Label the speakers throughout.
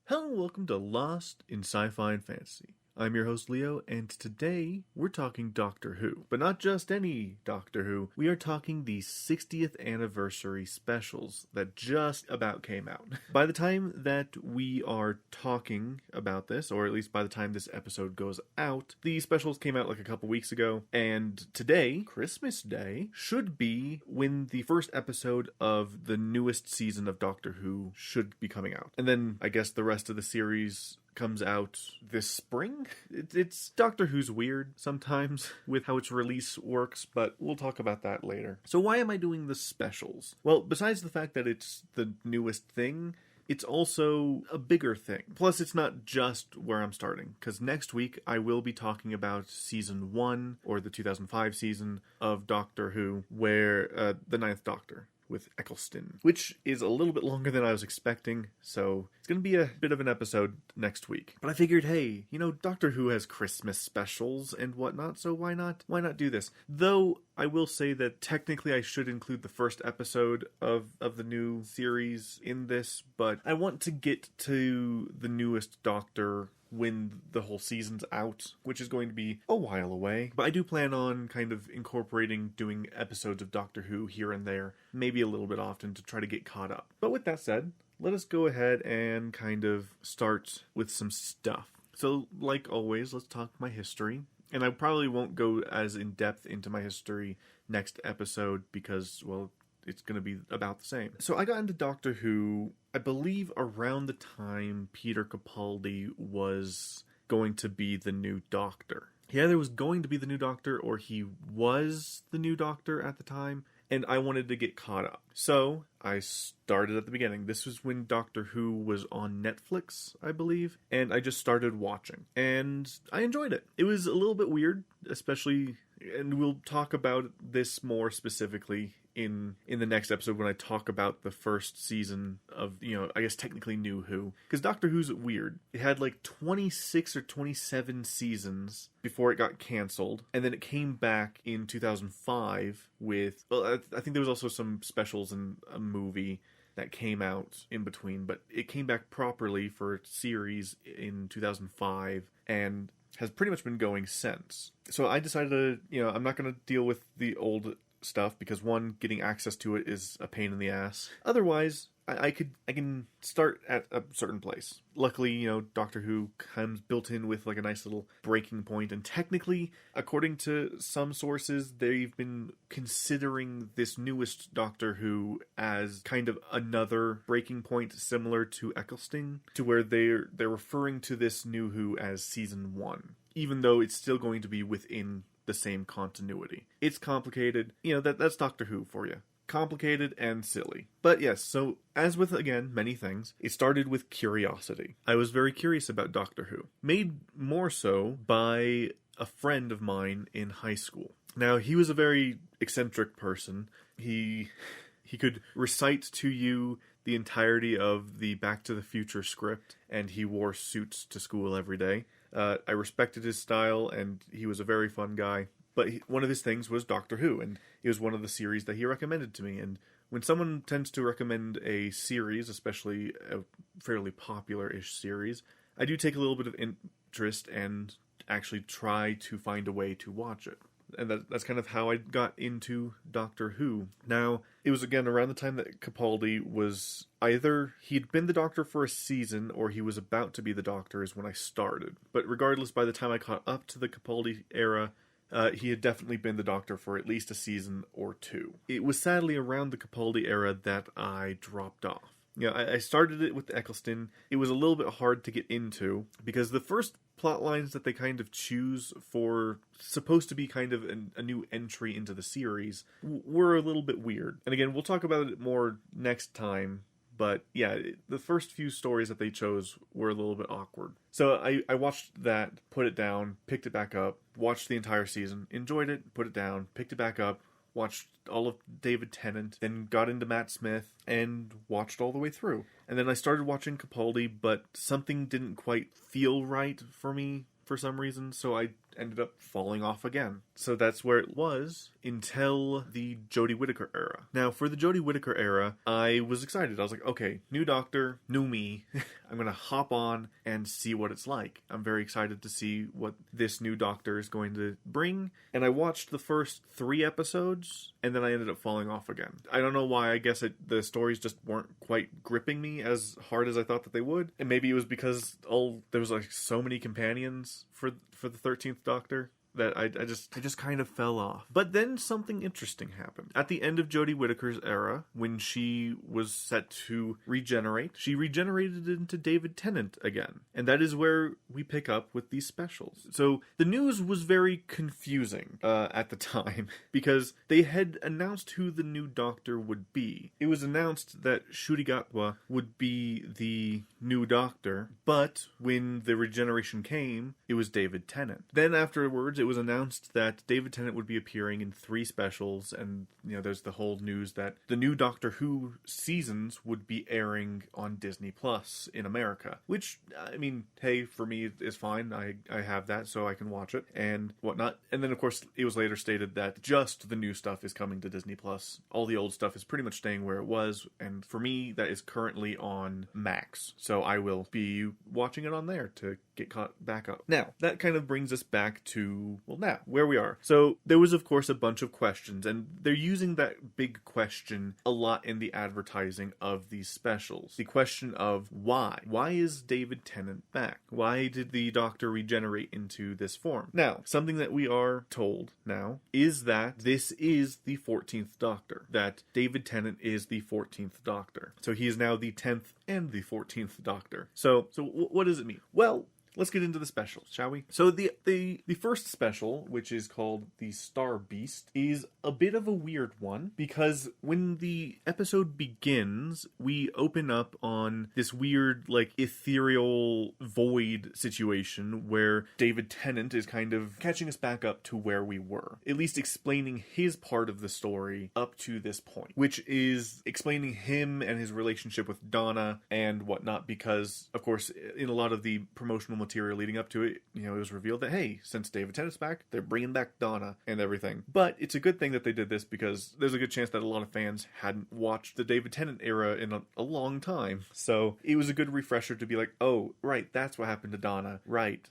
Speaker 1: Hello and welcome to Lost in Sci-Fi and Fantasy. I'm your host Leo, and today we're talking Doctor Who. But not just any Doctor Who, we are talking the 60th anniversary specials that just about came out. By the time that we are talking about this, or at least by the time this episode goes out, the specials came out like a couple weeks ago, and today, Christmas Day, should be when the first episode of the newest season of Doctor Who should be coming out. And then I guess the rest of the series comes out this spring. It's Doctor Who's weird sometimes with how its release works, but we'll talk about that later. So why am I doing the specials? Well, besides the fact that it's the newest thing, it's also a bigger thing. Plus, it's not just where I'm starting, because next week I will be talking about Season 1, or the 2005 season, of Doctor Who, where the Ninth Doctor, with Eccleston, which is a little bit longer than I was expecting, so it's going to be a bit of an episode next week. But I figured, hey, Doctor Who has Christmas specials and whatnot, so why not do this? Though, I will say that technically I should include the first episode of the new series in this, but I want to get to the newest Doctor when the whole season's out, which is going to be a while away. But I do plan on kind of incorporating doing episodes of Doctor Who here and there, maybe a little bit often to try to get caught up. But with that said, let us go ahead and kind of start with some stuff. So, like always, let's talk my history. And I probably won't go as in-depth into my history next episode because, well, it's going to be about the same. So I got into Doctor Who, I believe, around the time Peter Capaldi was going to be the new Doctor. He either was going to be the new Doctor or he was the new Doctor at the time, and I wanted to get caught up. So I started at the beginning. This was when Doctor Who was on Netflix, I believe, and I just started watching. And I enjoyed it. It was a little bit weird, especially, and we'll talk about this more specifically in the next episode when I talk about the first season of, I guess technically New Who. Because Doctor Who's weird. It had like 26 or 27 seasons before it got canceled, and then it came back in 2005 with, well, I think there was also some specials and a movie that came out in between, but it came back properly for its series in 2005, and has pretty much been going since. So I decided to, I'm not going to deal with the old stuff because, one, getting access to it is a pain in the ass. Otherwise, I can start at a certain place. Luckily, Doctor Who comes built in with like a nice little breaking point, and technically, according to some sources, they've been considering this newest Doctor Who as kind of another breaking point similar to Eccleston, to where they're referring to this New Who as Season 1, even though it's still going to be within the same continuity. It's complicated. That's Doctor Who for you. Complicated and silly. But yes, so as with, again, many things, it started with curiosity. I was very curious about Doctor Who. Made more so by a friend of mine in high school. Now, he was a very eccentric person. He could recite to you the entirety of the Back to the Future script, and he wore suits to school every day. I respected his style, and he was a very fun guy. But one of his things was Doctor Who, and it was one of the series that he recommended to me. And when someone tends to recommend a series, especially a fairly popular-ish series, I do take a little bit of interest and actually try to find a way to watch it. And that's kind of how I got into Doctor Who. Now, it was again around the time that Capaldi was either he'd been the Doctor for a season or he was about to be the Doctor is when I started. But regardless, by the time I caught up to the Capaldi era, he had definitely been the Doctor for at least a season or two. It was sadly around the Capaldi era that I dropped off. I started it with Eccleston. It was a little bit hard to get into because the first plot lines that they kind of choose for supposed to be kind of a new entry into the series were a little bit weird. And again, we'll talk about it more next time. But yeah, the first few stories that they chose were a little bit awkward. So I watched that, put it down, picked it back up, watched the entire season, enjoyed it, put it down, picked it back up, watched all of David Tennant, then got into Matt Smith, and watched all the way through. And then I started watching Capaldi, but something didn't quite feel right for me for some reason, so I ended up falling off again. So that's where it was until the Jodie Whittaker era. Now, for the Jodie Whittaker era, I was excited. I was like, okay, new Doctor, new me. I'm going to hop on and see what it's like. I'm very excited to see what this new Doctor is going to bring. And I watched the first 3 episodes, and then I ended up falling off again. I don't know why. I guess the stories just weren't quite gripping me as hard as I thought that they would. And maybe it was because there was like so many companions for the 13th Doctor that I just kind of fell off. But then something interesting happened. At the end of Jodie Whittaker's era, when she was set to regenerate, she regenerated into David Tennant again. And that is where we pick up with these specials. So the news was very confusing at the time, because they had announced who the new Doctor would be. It was announced that Ncuti Gatwa would be the new Doctor, but when the regeneration came, it was David Tennant. Then afterwards, it was announced that David Tennant would be appearing in 3 specials, and there's the whole news that the new Doctor Who seasons would be airing on Disney Plus in America, which, I mean, hey, for me is fine. I have that, so I can watch it and whatnot. And then, of course, it was later stated that just the new stuff is coming to Disney Plus. All the old stuff is pretty much staying where it was, and for me, that is currently on Max, so I will be watching it on there to get caught back up. Now, that kind of brings us back to, well, now, where we are. So, there was, of course, a bunch of questions, and they're using that big question a lot in the advertising of these specials. The question of why? Why is David Tennant back? Why did the Doctor regenerate into this form? Now, something that we are told now is that this is the 14th Doctor. That David Tennant is the 14th Doctor. So, he is now the 10th and the 14th Doctor. So what does it mean? Well, let's get into the specials, shall we? So the first special, which is called the Star Beast, is a bit of a weird one, because when the episode begins, we open up on this weird, like, ethereal void situation where David Tennant is kind of catching us back up to where we were. At least explaining his part of the story up to this point, which is explaining him and his relationship with Donna and whatnot, because, of course, in a lot of the promotional material leading up to it, it was revealed that, hey, since David Tennant's back, they're bringing back Donna and everything. But it's a good thing that they did this, because there's a good chance that a lot of fans hadn't watched the David Tennant era in a long time. So it was a good refresher to be like, oh, right, that's what happened to Donna. Right.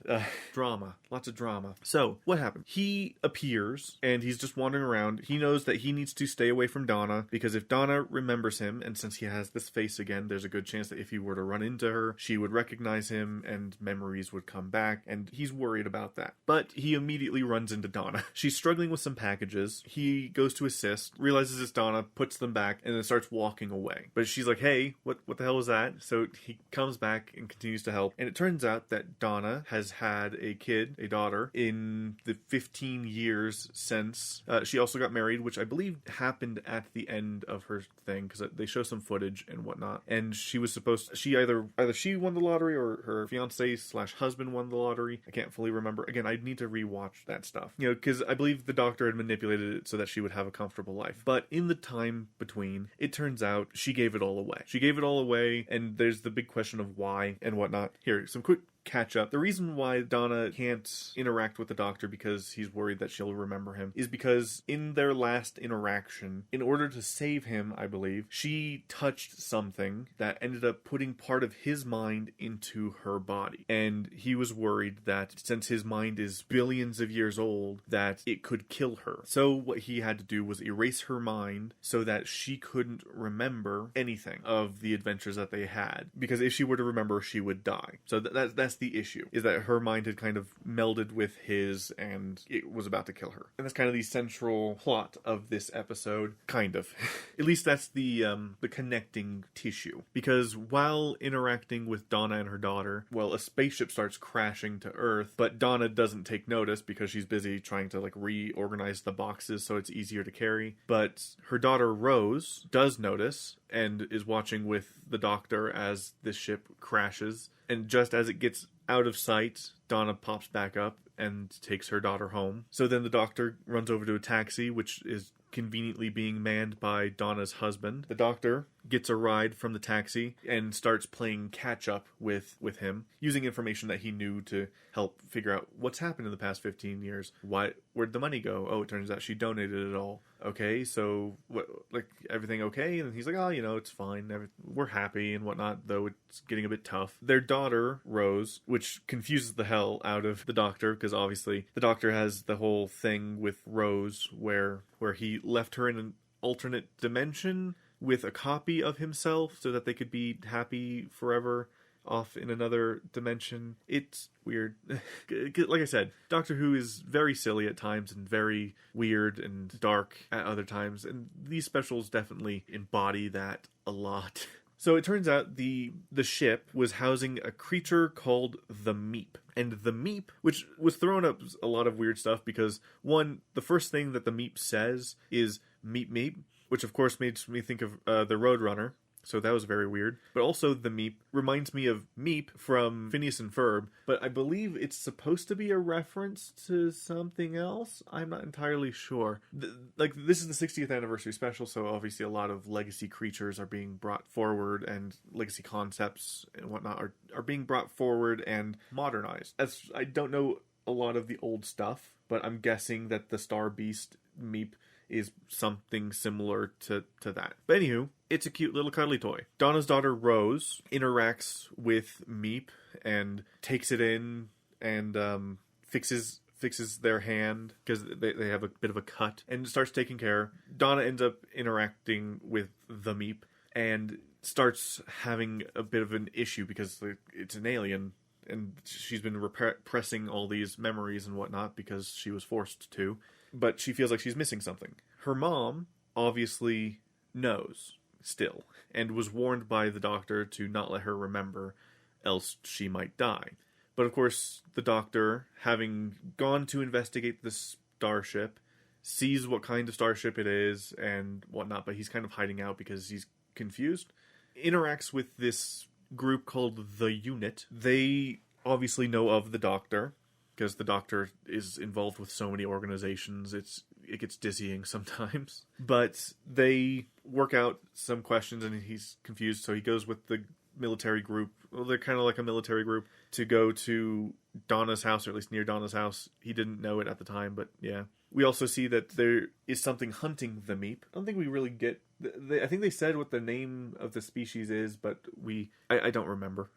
Speaker 1: Drama. Lots of drama. So what happened? He appears and he's just wandering around. He knows that he needs to stay away from Donna, because if Donna remembers him, and since he has this face again, there's a good chance that if he were to run into her, she would recognize him and memories would come back, and he's worried about that. But he immediately runs into Donna. She's struggling with some packages. He goes to assist, realizes it's Donna, puts them back, and then starts walking away. But she's like, hey, what the hell was that? So he comes back and continues to help. And it turns out that Donna has had a kid, a daughter, in the 15 years since she also got married, which I believe happened at the end of her thing, because they show some footage and whatnot. And she was supposed to, either she won the lottery or her fiance/husband won the lottery. I can't fully remember. Again, I'd need to rewatch that stuff. Because I believe the Doctor had manipulated it so that she would have a comfortable life. But in the time between, it turns out she gave it all away. She gave it all away, and there's the big question of why and whatnot. Here, some quick catch up. The reason why Donna can't interact with the Doctor, because he's worried that she'll remember him, is because in their last interaction, in order to save him, I believe, she touched something that ended up putting part of his mind into her body. And he was worried that since his mind is billions of years old, that it could kill her. So what he had to do was erase her mind so that she couldn't remember anything of the adventures that they had. Because if she were to remember, she would die. So that's the issue, is that her mind had kind of melded with his and it was about to kill her. And that's kind of the central plot of this episode, kind of. At least that's the connecting tissue. Because while interacting with Donna and her daughter, well, a spaceship starts crashing to Earth, but Donna doesn't take notice because she's busy trying to reorganize the boxes so it's easier to carry. But her daughter Rose does notice and is watching with the Doctor as this ship crashes. And just as it gets out of sight, Donna pops back up and takes her daughter home. So then the Doctor runs over to a taxi, which is conveniently being manned by Donna's husband. The Doctor gets a ride from the taxi and starts playing catch up with him, using information that he knew to help figure out what's happened in the past 15 years. Where'd the money go? Oh, it turns out she donated it all. Okay, so what, like, everything okay? And he's like, oh, it's fine. We're happy and whatnot, though it's getting a bit tough. Their daughter, Rose, which confuses the hell out of the Doctor, because obviously the Doctor has the whole thing with Rose where he left her in an alternate dimension with a copy of himself so that they could be happy forever off in another dimension. It's weird. Like I said, Doctor Who is very silly at times and very weird and dark at other times, and these specials definitely embody that a lot. So it turns out the ship was housing a creature called the Meep. And the Meep, which was throwing up a lot of weird stuff because, one, the first thing that the Meep says is Meep Meep, which of course makes me think of the Roadrunner. So that was very weird. But also the Meep reminds me of Meep from Phineas and Ferb, but I believe it's supposed to be a reference to something else. I'm not entirely sure. This is the 60th anniversary special, so obviously a lot of legacy creatures are being brought forward, and legacy concepts and whatnot are being brought forward and modernized. As I don't know a lot of the old stuff, but I'm guessing that the Star Beast Meep is something similar to that. But anywho, it's a cute little cuddly toy. Donna's daughter, Rose, interacts with Meep and takes it in and fixes their hand because they have a bit of a cut and starts taking care. Donna ends up interacting with the Meep and starts having a bit of an issue because it's an alien and she's been repressing all these memories and whatnot because she was forced to. But she feels like she's missing something. Her mom obviously knows still and was warned by the Doctor to not let her remember, else she might die. But of course, the Doctor, having gone to investigate the starship, sees what kind of starship it is and whatnot, but he's kind of hiding out because he's confused. Interacts with this group called the Unit. They obviously know of the Doctor, because the Doctor is involved with so many organizations, it gets dizzying sometimes. But they work out some questions and he's confused, so he goes with the military group. Well, they're kind of like a military group, to go to Donna's house, or at least near Donna's house. He didn't know it at the time, but yeah. We also see that there is something hunting the Meep. I don't think we really get... I think they said what the name of the species is, but I don't remember,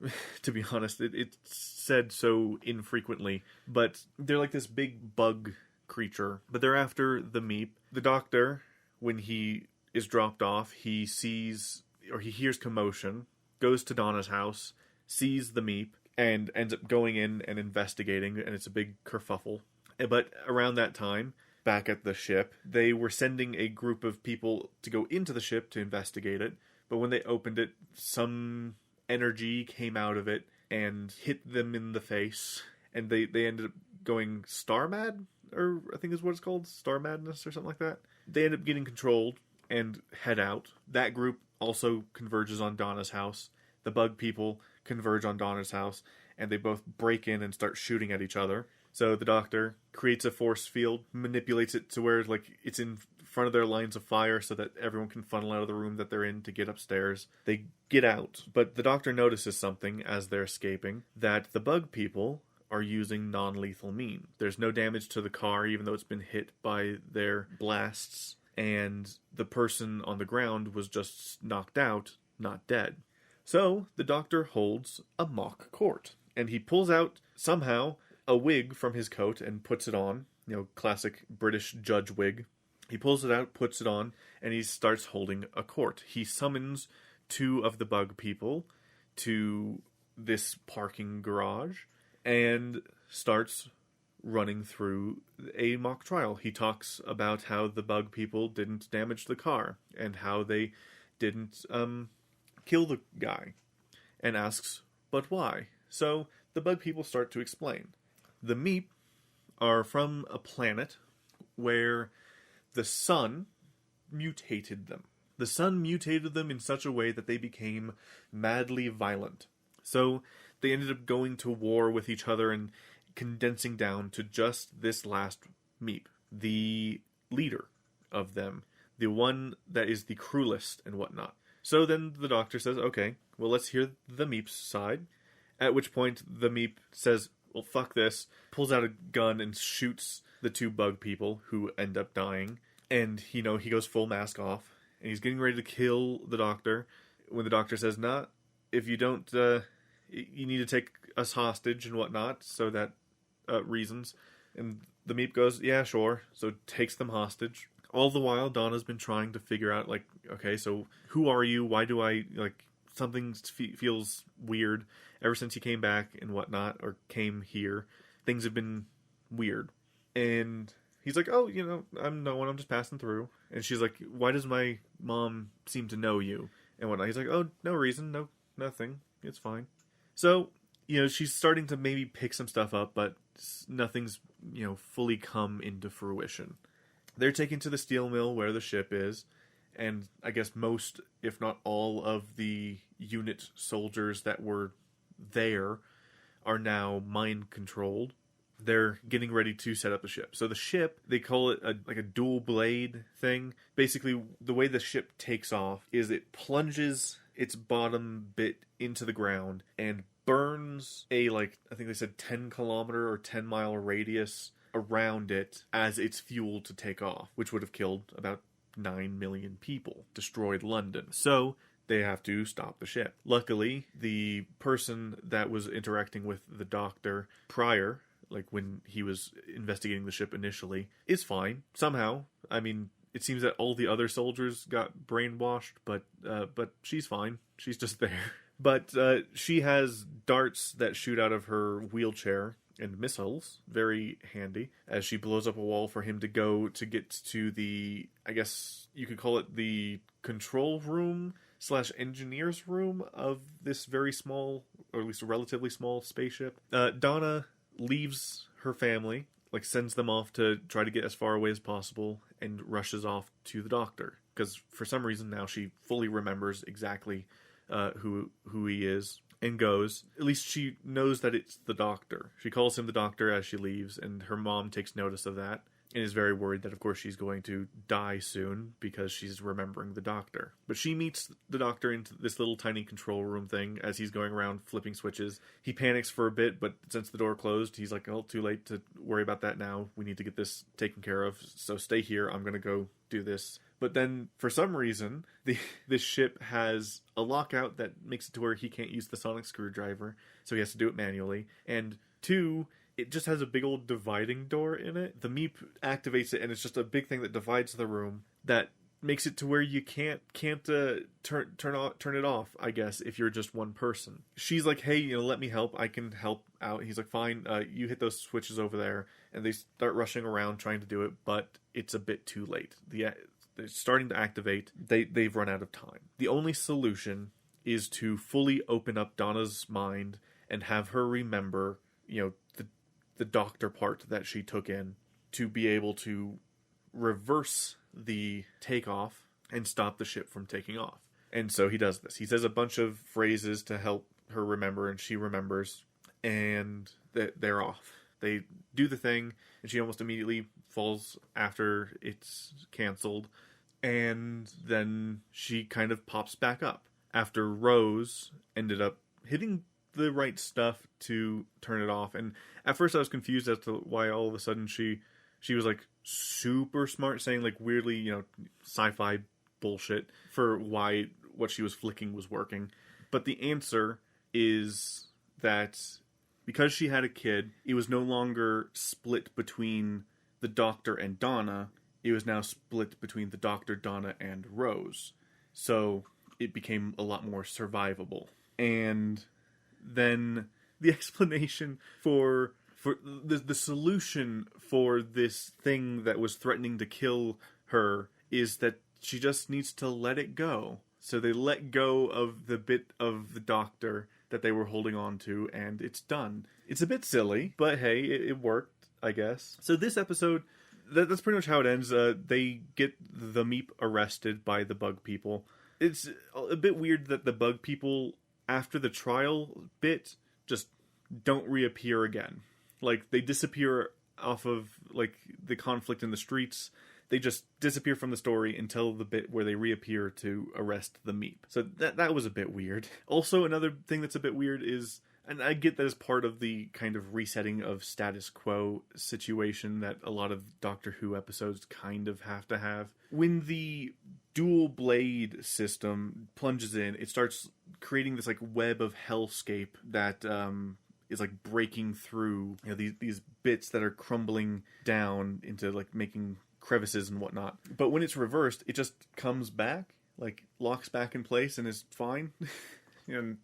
Speaker 1: to be honest. It's said so infrequently. But they're like this big bug creature. But they're after the Meep. The Doctor, when he is dropped off, he sees, or he hears commotion, goes to Donna's house, sees the Meep, and ends up going in and investigating, and it's a big kerfuffle. But around that time, back at the ship, they were sending a group of people to go into the ship to investigate it. But when they opened it, some energy came out of it and hit them in the face. And they ended up going star mad, or I think is what it's called, star madness or something like that. They end up getting controlled and head out. That group also converges on Donna's house. The bug people converge on Donna's house, and they both break in and start shooting at each other. So the Doctor creates a force field, manipulates it to where it's in front of their lines of fire so that everyone can funnel out of the room that they're in to get upstairs. They get out, but the Doctor notices something as they're escaping, that the bug people are using non-lethal means. There's no damage to the car, even though it's been hit by their blasts, and the person on the ground was just knocked out, not dead. So the Doctor holds a mock court, and he pulls out, somehow, a wig from his coat and puts it on. Classic British judge wig. He pulls it out, puts it on, and he starts holding a court. He summons two of the bug people to this parking garage and starts running through a mock trial. He talks about how the bug people didn't damage the car and how they didn't kill the guy, and asks, but why? So the bug people start to explain. The Meep are from a planet where the sun mutated them. The sun mutated them in such a way that they became madly violent. So they ended up going to war with each other and condensing down to just this last Meep, the leader of them, the one that is the cruelest and whatnot. So then the doctor says, okay, well, let's hear the Meep's side. At which point the Meep says, well, fuck this, pulls out a gun and shoots the two bug people who end up dying. And, he goes full mask off. And he's getting ready to kill the doctor when the doctor says, nah, if you don't, you need to take us hostage and whatnot, so that, reasons. And the Meep goes, yeah, sure. So takes them hostage. All the while, Donna's been trying to figure out, like, okay, so who are you? Why do I, like, something feels weird. Ever since he came back and whatnot, or came here, things have been weird. And he's like, oh, I'm no one, I'm just passing through. And she's like, why does my mom seem to know you? And whatnot. He's like, oh, no reason, nothing, it's fine. So, she's starting to maybe pick some stuff up, but nothing's, fully come into fruition. They're taken to the steel mill where the ship is, and I guess most, if not all, of the unit soldiers that were there are now mind-controlled. They're getting ready to set up the ship. So the ship, they call it a dual blade thing. Basically, the way the ship takes off is it plunges its bottom bit into the ground and burns I think they said 10 kilometer or 10 mile radius around it as its fuel to take off, which would have killed about 9 million people, destroyed London. So they have to stop the ship. Luckily, the person that was interacting with the doctor prior, like when he was investigating the ship initially, is fine. Somehow. I mean, it seems that all the other soldiers got brainwashed, but she's fine. She's just there. But she has darts that shoot out of her wheelchair and missiles, very handy, as she blows up a wall for him to go to get to the, I guess you could call it the control room / engineer's room of this very small, or at least a relatively small spaceship. Donna leaves her family, sends them off to try to get as far away as possible, and rushes off to the doctor. Because for some reason now she fully remembers exactly who he is, and goes. At least she knows that it's the doctor. She calls him the doctor as she leaves, and her mom takes notice of that, and is very worried that, of course, she's going to die soon because she's remembering the doctor. But she meets the doctor in this little tiny control room thing as he's going around flipping switches. He panics for a bit, but since the door closed, he's like, oh, too late to worry about that now. We need to get this taken care of, so stay here. I'm going to go do this. But then, for some reason, this ship has a lockout that makes it to where he can't use the sonic screwdriver, so he has to do it manually. And 2, it just has a big old dividing door in it. The Meep activates it, and it's just a big thing that divides the room that makes it to where you can't turn it off, I guess, if you're just one person. She's like, hey, let me help. I can help out. He's like, fine, you hit those switches over there. And they start rushing around trying to do it, but it's a bit too late. They're starting to activate. They've run out of time. The only solution is to fully open up Donna's mind and have her remember, the doctor part that she took in, to be able to reverse the takeoff and stop the ship from taking off. And so he does this. He says a bunch of phrases to help her remember, and she remembers, and they're off. They do the thing, and she almost immediately falls after it's canceled, and then she kind of pops back up after Rose ended up hitting the right stuff to turn it off. And at first I was confused as to why all of a sudden she was super smart, saying weirdly, sci-fi bullshit for why what she was flicking was working. But the answer is that because she had a kid, it was no longer split between the Doctor and Donna. It was now split between the Doctor, Donna, and Rose. So it became a lot more survivable. And then the explanation for the solution for this thing that was threatening to kill her is that she just needs to let it go. So they let go of the bit of the Doctor that they were holding on to, and it's done. It's a bit silly, but hey, it worked, I guess. So this episode, that's pretty much how it ends. They get the Meep arrested by the bug people. It's a bit weird that the bug people, after the trial bit, just don't reappear again. They disappear off of, the conflict in the streets. they just disappear from the story until the bit where they reappear to arrest the Meep. So that was a bit weird. Also, another thing that's a bit weird is, and I get that as part of the kind of resetting of status quo situation that a lot of Doctor Who episodes kind of have to have. When the dual blade system plunges in, it starts creating this like web of hellscape that is like breaking through, you know, these bits that are crumbling down into like making crevices and whatnot. But when it's reversed, it just comes back, like locks back in place and is fine. And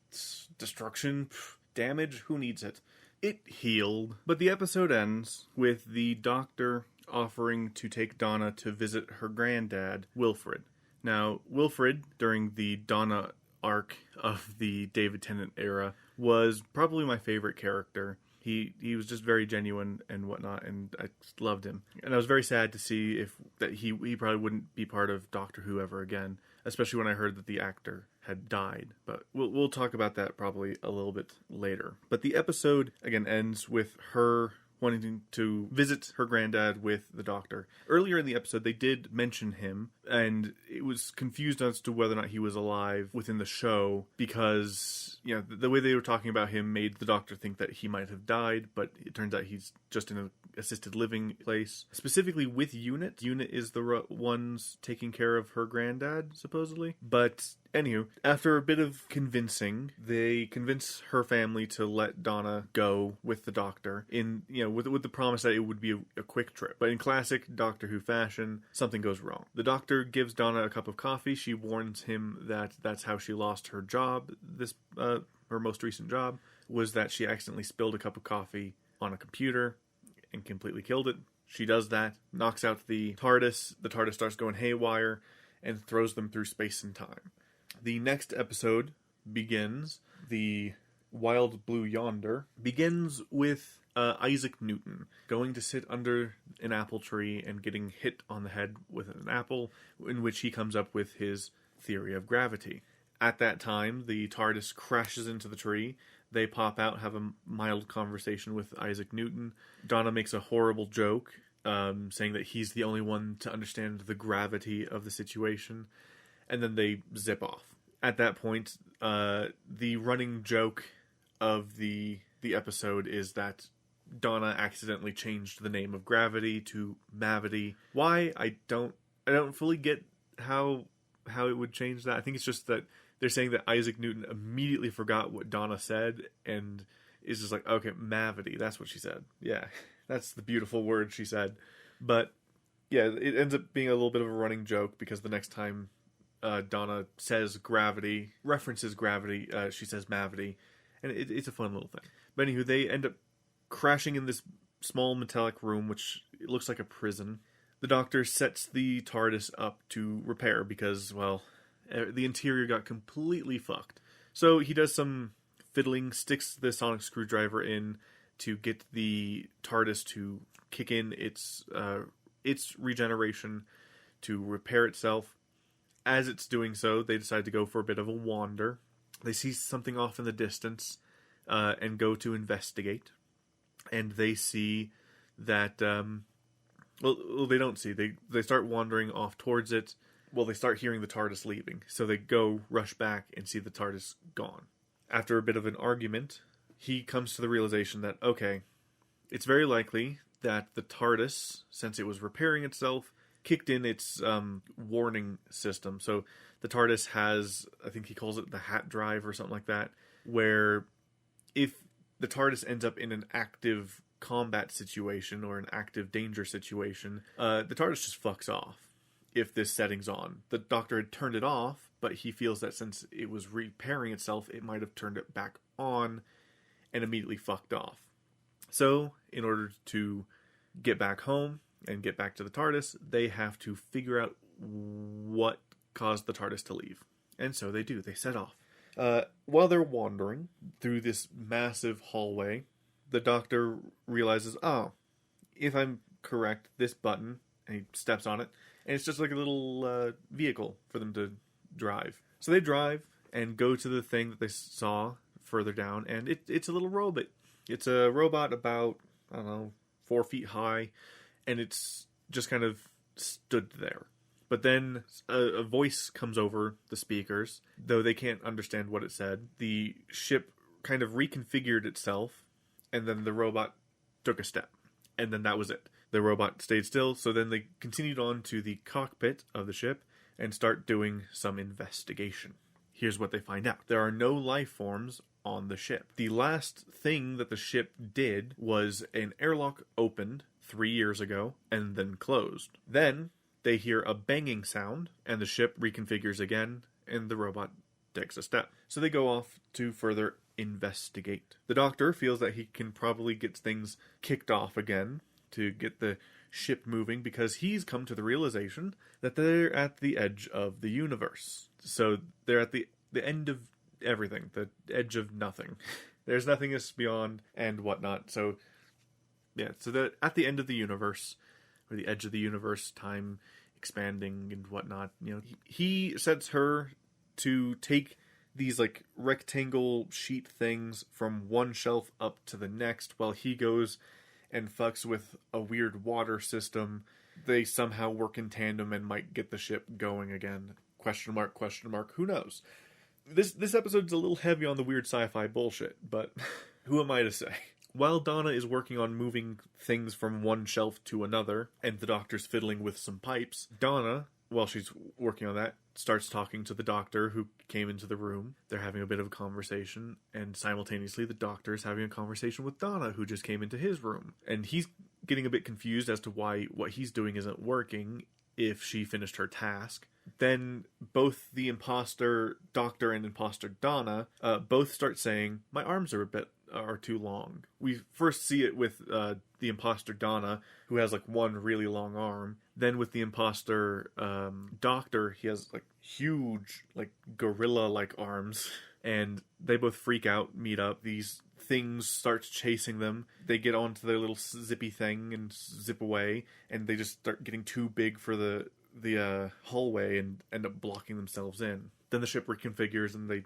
Speaker 1: destruction, damage, who needs it? It healed. But the episode ends with the Doctor offering to take Donna to visit her granddad, Wilfred. Now, Wilfred, during the Donna arc of the David Tennant era, was probably my favorite character. He was just very genuine and whatnot, and I loved him. And I was very sad to see that he probably wouldn't be part of Doctor Who ever again, especially when I heard that the actor had died. But we'll talk about that probably a little bit later. But the episode, again, ends with her wanting to visit her granddad with the Doctor. Earlier in the episode, they did mention him, and it was confused as to whether or not he was alive within the show, because, you know, the way they were talking about him made the Doctor think that he might have died, but it turns out he's just in an assisted living place. Specifically with Unit. Unit is the ones taking care of her granddad, supposedly. But anywho, after a bit of convincing, they convince her family to let Donna go with the Doctor, in, you know, with the promise that it would be a quick trip. But in classic Doctor Who fashion, something goes wrong. The Doctor gives Donna a cup of coffee. She warns him that that's how she lost her job. Her most recent job was that she accidentally spilled a cup of coffee on a computer and completely killed it. She does that, knocks out the TARDIS. The TARDIS starts going haywire and throws them through space and time. The next episode begins, the Wild Blue Yonder, begins with Isaac Newton going to sit under an apple tree and getting hit on the head with an apple, in which he comes up with his theory of gravity. At that time, the TARDIS crashes into the tree. They pop out, have a mild conversation with Isaac Newton. Donna makes a horrible joke, saying that he's the only one to understand the gravity of the situation. And then they zip off. At that point, the running joke of the episode is that Donna accidentally changed the name of gravity to Mavity. Why? I don't fully get how it would change that. I think it's just that they're saying that Isaac Newton immediately forgot what Donna said and is just like, okay, Mavity, that's what she said. Yeah, that's the beautiful word she said. But yeah, it ends up being a little bit of a running joke, because the next time Donna says gravity, references gravity, she says Mavity, and it's a fun little thing. But anywho, they end up crashing in this small metallic room, which looks like a prison. The Doctor sets the TARDIS up to repair because, well, the interior got completely fucked. So he does some fiddling, sticks the sonic screwdriver in to get the TARDIS to kick in its regeneration to repair itself. As it's doing so, they decide to go for a bit of a wander. They see something off in the distance and go to investigate. And they see that, well, they don't see. They start wandering off towards it. Well, they start hearing the TARDIS leaving. So they rush back and see the TARDIS gone. After a bit of an argument, he comes to the realization that, okay, it's very likely that the TARDIS, since it was repairing itself, kicked in its warning system. So the TARDIS has, I think he calls it the hat drive or something like that, where if the TARDIS ends up in an active combat situation or an active danger situation, the TARDIS just fucks off if this setting's on. The Doctor had turned it off, but he feels that since it was repairing itself, it might have turned it back on and immediately fucked off. So, in order to get back home and get back to the TARDIS, they have to figure out what caused the TARDIS to leave. And so they do. They set off. While they're wandering through this massive hallway, the Doctor realizes, oh, if I'm correct, this button, and he steps on it, and it's just like a little vehicle for them to drive. So they drive and go to the thing that they saw further down, and it's a little robot. It's a robot about, I don't know, 4 feet high, and it's just kind of stood there. But then a voice comes over the speakers, though they can't understand what it said. The ship kind of reconfigured itself, and then the robot took a step. And then that was it. The robot stayed still, so then they continued on to the cockpit of the ship and start doing some investigation. Here's what they find out. There are no life forms on the ship. The last thing that the ship did was an airlock opened 3 years ago and then closed. Then they hear a banging sound, and the ship reconfigures again, and the robot takes a step. So they go off to further investigate. The doctor feels that he can probably get things kicked off again to get the ship moving, because he's come to the realization that they're at the edge of the universe. So they're at the end of everything, the edge of nothing. There's nothingness beyond and whatnot. So yeah, so they're at the end of the universe, or the edge of the universe, time expanding and whatnot. You know, he sets her to take these like rectangle sheet things from one shelf up to the next, while he goes and fucks with a weird water system. They somehow work in tandem and might get the ship going again. Question mark, who knows? This episode's a little heavy on the weird sci-fi bullshit, but who am I to say? While Donna is working on moving things from one shelf to another, and the doctor's fiddling with some pipes, Donna, while she's working on that, starts talking to the doctor who came into the room. They're having a bit of a conversation, and simultaneously the doctor is having a conversation with Donna, who just came into his room. And he's getting a bit confused as to why what he's doing isn't working if she finished her task. Then both the imposter doctor and imposter Donna both start saying, "My arms are too long." We first see it with the imposter Donna, who has like one really long arm. Then with the imposter doctor, he has like huge, like gorilla-like arms. And they both freak out, meet up. These things start chasing them. They get onto their little zippy thing and zip away. And they just start getting too big for the hallway and end up blocking themselves in. Then the ship reconfigures and they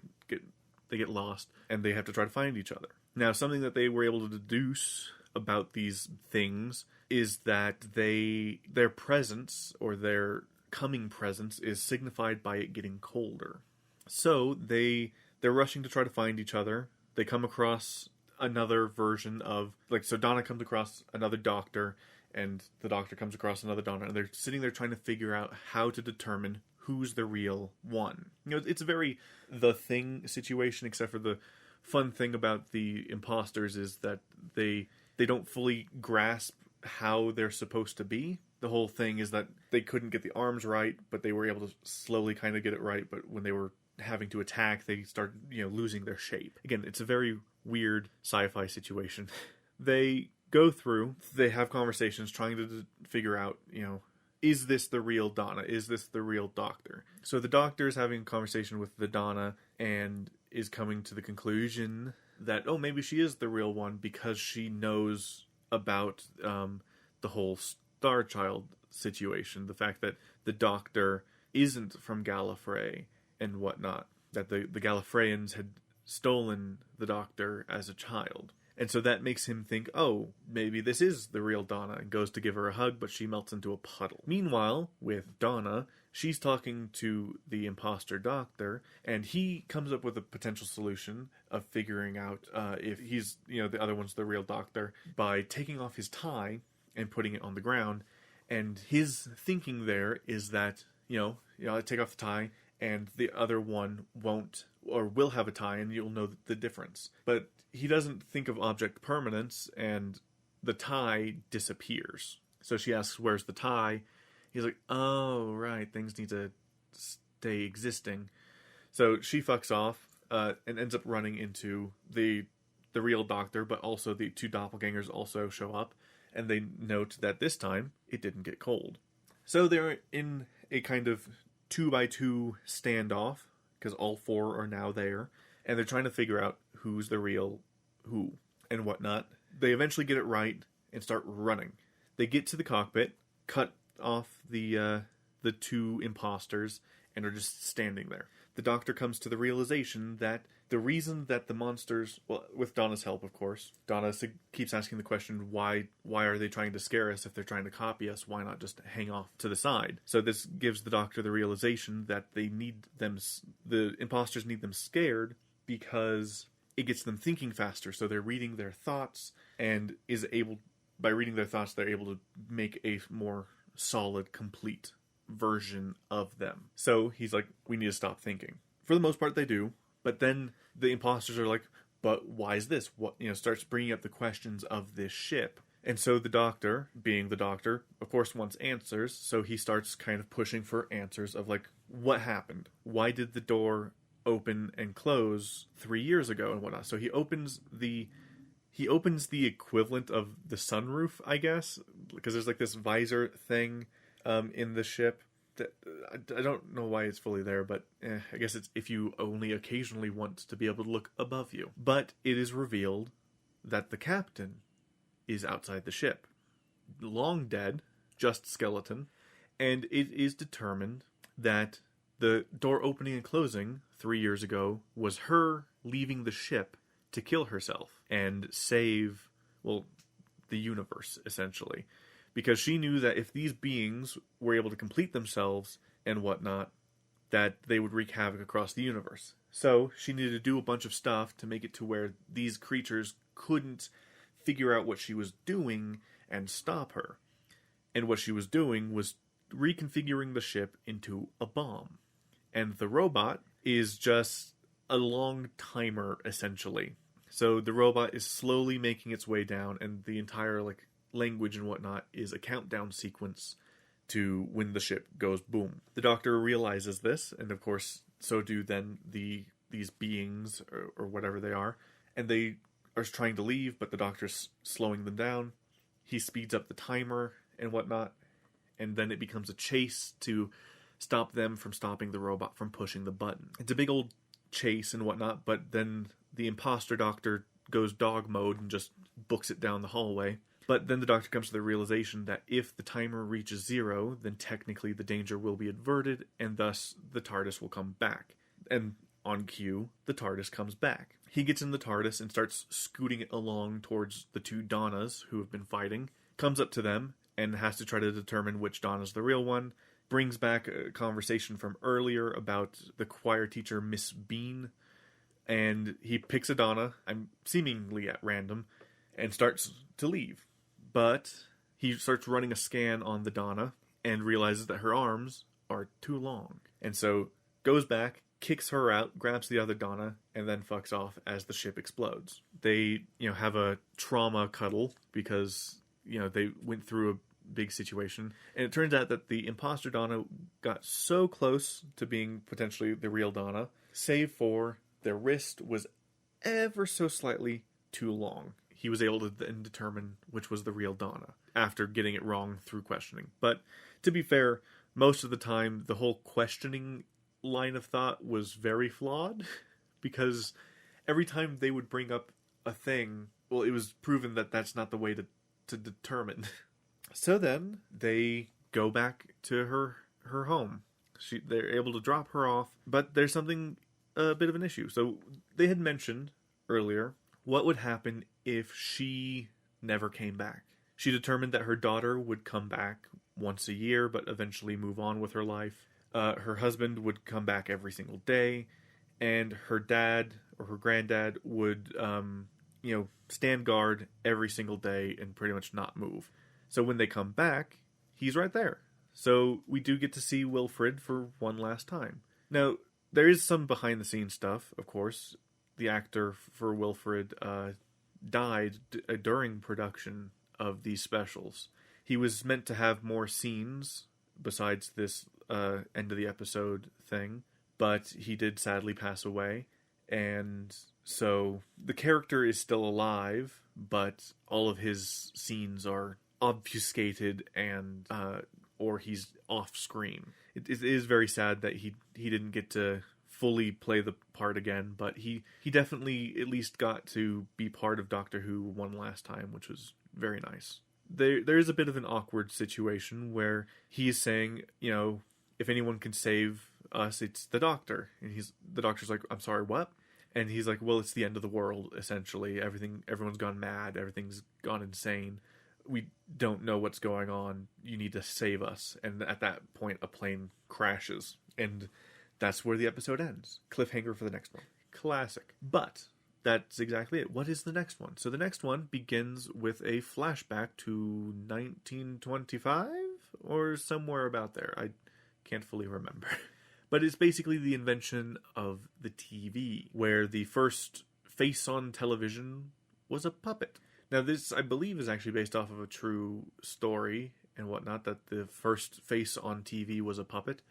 Speaker 1: get lost, and they have to try to find each other. Now, something that they were able to deduce about these things is that their presence, or their coming presence, is signified by it getting colder. So they're rushing to try to find each other. They come across another version of, like, so Donna comes across another doctor, and the doctor comes across another Donna, and they're sitting there trying to figure out how to determine who's the real one. You know, it's a very The Thing situation, except for the fun thing about the imposters is that they don't fully grasp how they're supposed to be. The whole thing is that they couldn't get the arms right, but they were able to slowly kind of get it right. But when they were having to attack, they started, losing their shape. Again, it's a very weird sci-fi situation. They go through, they have conversations trying to figure out, is this the real Donna? Is this the real doctor? So the doctor is having a conversation with the Donna and is coming to the conclusion that, maybe she is the real one, because she knows about the whole Star Child situation. The fact that the doctor isn't from Gallifrey and whatnot. That the Gallifreyans had stolen the doctor as a child. And so that makes him think, maybe this is the real Donna, and goes to give her a hug, but she melts into a puddle. Meanwhile, with Donna, she's talking to the imposter doctor, and he comes up with a potential solution of figuring out if he's, the other one's the real doctor, by taking off his tie and putting it on the ground. And his thinking there is that, I take off the tie, and the other one won't, or will have a tie, and you'll know the difference. But he doesn't think of object permanence, and the tie disappears. So she asks, "Where's the tie?" He's like, "Oh, right, things need to stay existing." So she fucks off and ends up running into the real doctor, but also the two doppelgangers also show up, and they note that this time it didn't get cold. So they're in a kind of 2x2 standoff, because all four are now there, and they're trying to figure out who's the real who and whatnot. They eventually get it right and start running. They get to the cockpit, cut off the two imposters, and are just standing there. The doctor comes to the realization that the reason that the monsters, well, with Donna's help, of course, Donna keeps asking the question, why are they trying to scare us? If they're trying to copy us, why not just hang off to the side? So this gives the Doctor the realization that the imposters need them scared because it gets them thinking faster. So they're reading their thoughts, and by reading their thoughts, they're able to make a more solid, complete version of them. So he's like, we need to stop thinking. For the most part, they do. But then the imposters are like, but why is this? What, starts bringing up the questions of this ship. And so the Doctor, being the Doctor, of course wants answers. So he starts kind of pushing for answers of like, what happened? Why did the door open and close 3 years ago and whatnot? So he opens the equivalent of the sunroof, I guess, because there's like this visor thing in the ship. I don't know why it's fully there, but I guess it's if you only occasionally want to be able to look above you. But it is revealed that the captain is outside the ship. Long dead, just skeleton. And it is determined that the door opening and closing 3 years ago was her leaving the ship to kill herself and save, the universe, essentially. Because she knew that if these beings were able to complete themselves and whatnot, that they would wreak havoc across the universe. So she needed to do a bunch of stuff to make it to where these creatures couldn't figure out what she was doing and stop her. And what she was doing was reconfiguring the ship into a bomb. And the robot is just a long timer, essentially. So the robot is slowly making its way down, and the entire language and whatnot is a countdown sequence to when the ship goes boom. The Doctor realizes this, and of course so do then these beings or whatever they are, and they are trying to leave, but the Doctor's slowing them down. He speeds up the timer and whatnot, and then it becomes a chase to stop them from stopping the robot from pushing the button. It's a big old chase and whatnot, but then the imposter Doctor goes dog mode and just books it down the hallway. But then the Doctor comes to the realization that if the timer reaches 0, then technically the danger will be averted, and thus the TARDIS will come back. And on cue, the TARDIS comes back. He gets in the TARDIS and starts scooting it along towards the two Donnas who have been fighting, comes up to them, and has to try to determine which Donna's the real one, brings back a conversation from earlier about the choir teacher, Miss Bean, and he picks a Donna, seemingly at random, and starts to leave. But he starts running a scan on the Donna and realizes that her arms are too long. And so goes back, kicks her out, grabs the other Donna, and then fucks off as the ship explodes. They, have a trauma cuddle because, they went through a big situation. And it turns out that the imposter Donna got so close to being potentially the real Donna, save for their wrist was ever so slightly too long. He was able to then determine which was the real Donna after getting it wrong through questioning. But to be fair, most of the time, the whole questioning line of thought was very flawed because every time they would bring up a thing, it was proven that that's not the way to determine. So then they go back to her home. They're able to drop her off, but there's a bit of an issue. So they had mentioned earlier what would happen if she never came back. She determined that her daughter would come back once a year, but eventually move on with her life. Her husband would come back every single day, and her dad or her granddad would, stand guard every single day and pretty much not move. So when they come back, he's right there. So we do get to see Wilfred for one last time. Now, there is some behind-the-scenes stuff, of course. The actor for Wilfred died during production of these specials. He was meant to have more scenes besides this end of the episode thing, but he did sadly pass away. And so the character is still alive, but all of his scenes are obfuscated and or he's off screen. It is very sad that he didn't get to fully play the part again, but he definitely at least got to be part of Doctor Who one last time, which was very nice. There is a bit of an awkward situation where he's saying, if anyone can save us, it's the Doctor. And the Doctor's like, I'm sorry, what? And he's like, well, it's the end of the world, essentially. Everyone's gone mad. Everything's gone insane. We don't know what's going on. You need to save us. And at that point, a plane crashes. And that's where the episode ends. Cliffhanger for the next one. Classic. But that's exactly it. What is the next one? So the next one begins with a flashback to 1925 or somewhere about there. I can't fully remember. But it's basically the invention of the TV, where the first face on television was a puppet. Now this, I believe, is actually based off of a true story and whatnot, that the first face on TV was a puppet.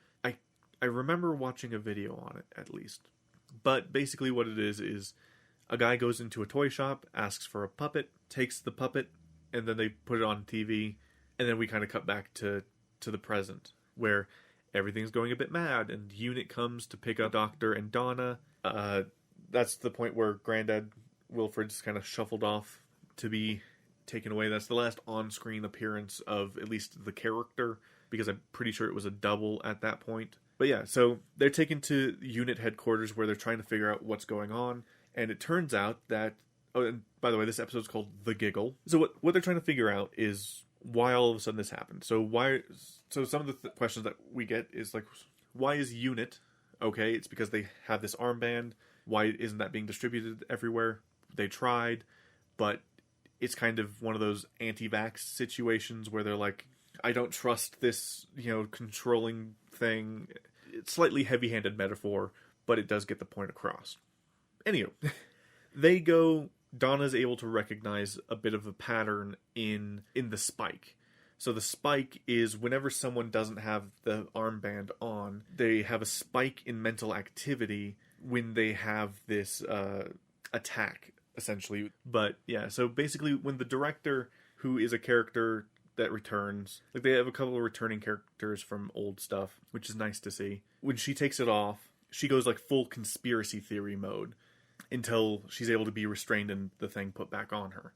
Speaker 1: I remember watching a video on it, at least. But basically what it is a guy goes into a toy shop, asks for a puppet, takes the puppet, and then they put it on TV, and then we kind of cut back to the present, where everything's going a bit mad, and Unit comes to pick up Doctor and Donna. That's the point where Granddad Wilfred's kind of shuffled off to be taken away. That's the last on-screen appearance of at least the character, because I'm pretty sure it was a double at that point. But yeah, so they're taken to Unit headquarters where they're trying to figure out what's going on, and it turns out that... Oh, and by the way, this episode's called The Giggle. So what they're trying to figure out is why all of a sudden this happened. So some of the questions that we get is like, why is Unit okay? It's because they have this armband. Why isn't that being distributed everywhere? They tried, but it's kind of one of those anti-vax situations where they're like, I don't trust this, controlling thing. It's slightly heavy-handed metaphor, but it does get the point across. Anywho, Donna's able to recognize a bit of a pattern in the spike. So the spike is whenever someone doesn't have the armband on, they have a spike in mental activity when they have this attack, essentially. But yeah, so basically when the director, who is a character that returns, like they have a couple of returning characters from old stuff, which is nice to see. When she takes it off, she goes like full conspiracy theory mode until she's able to be restrained and the thing put back on her.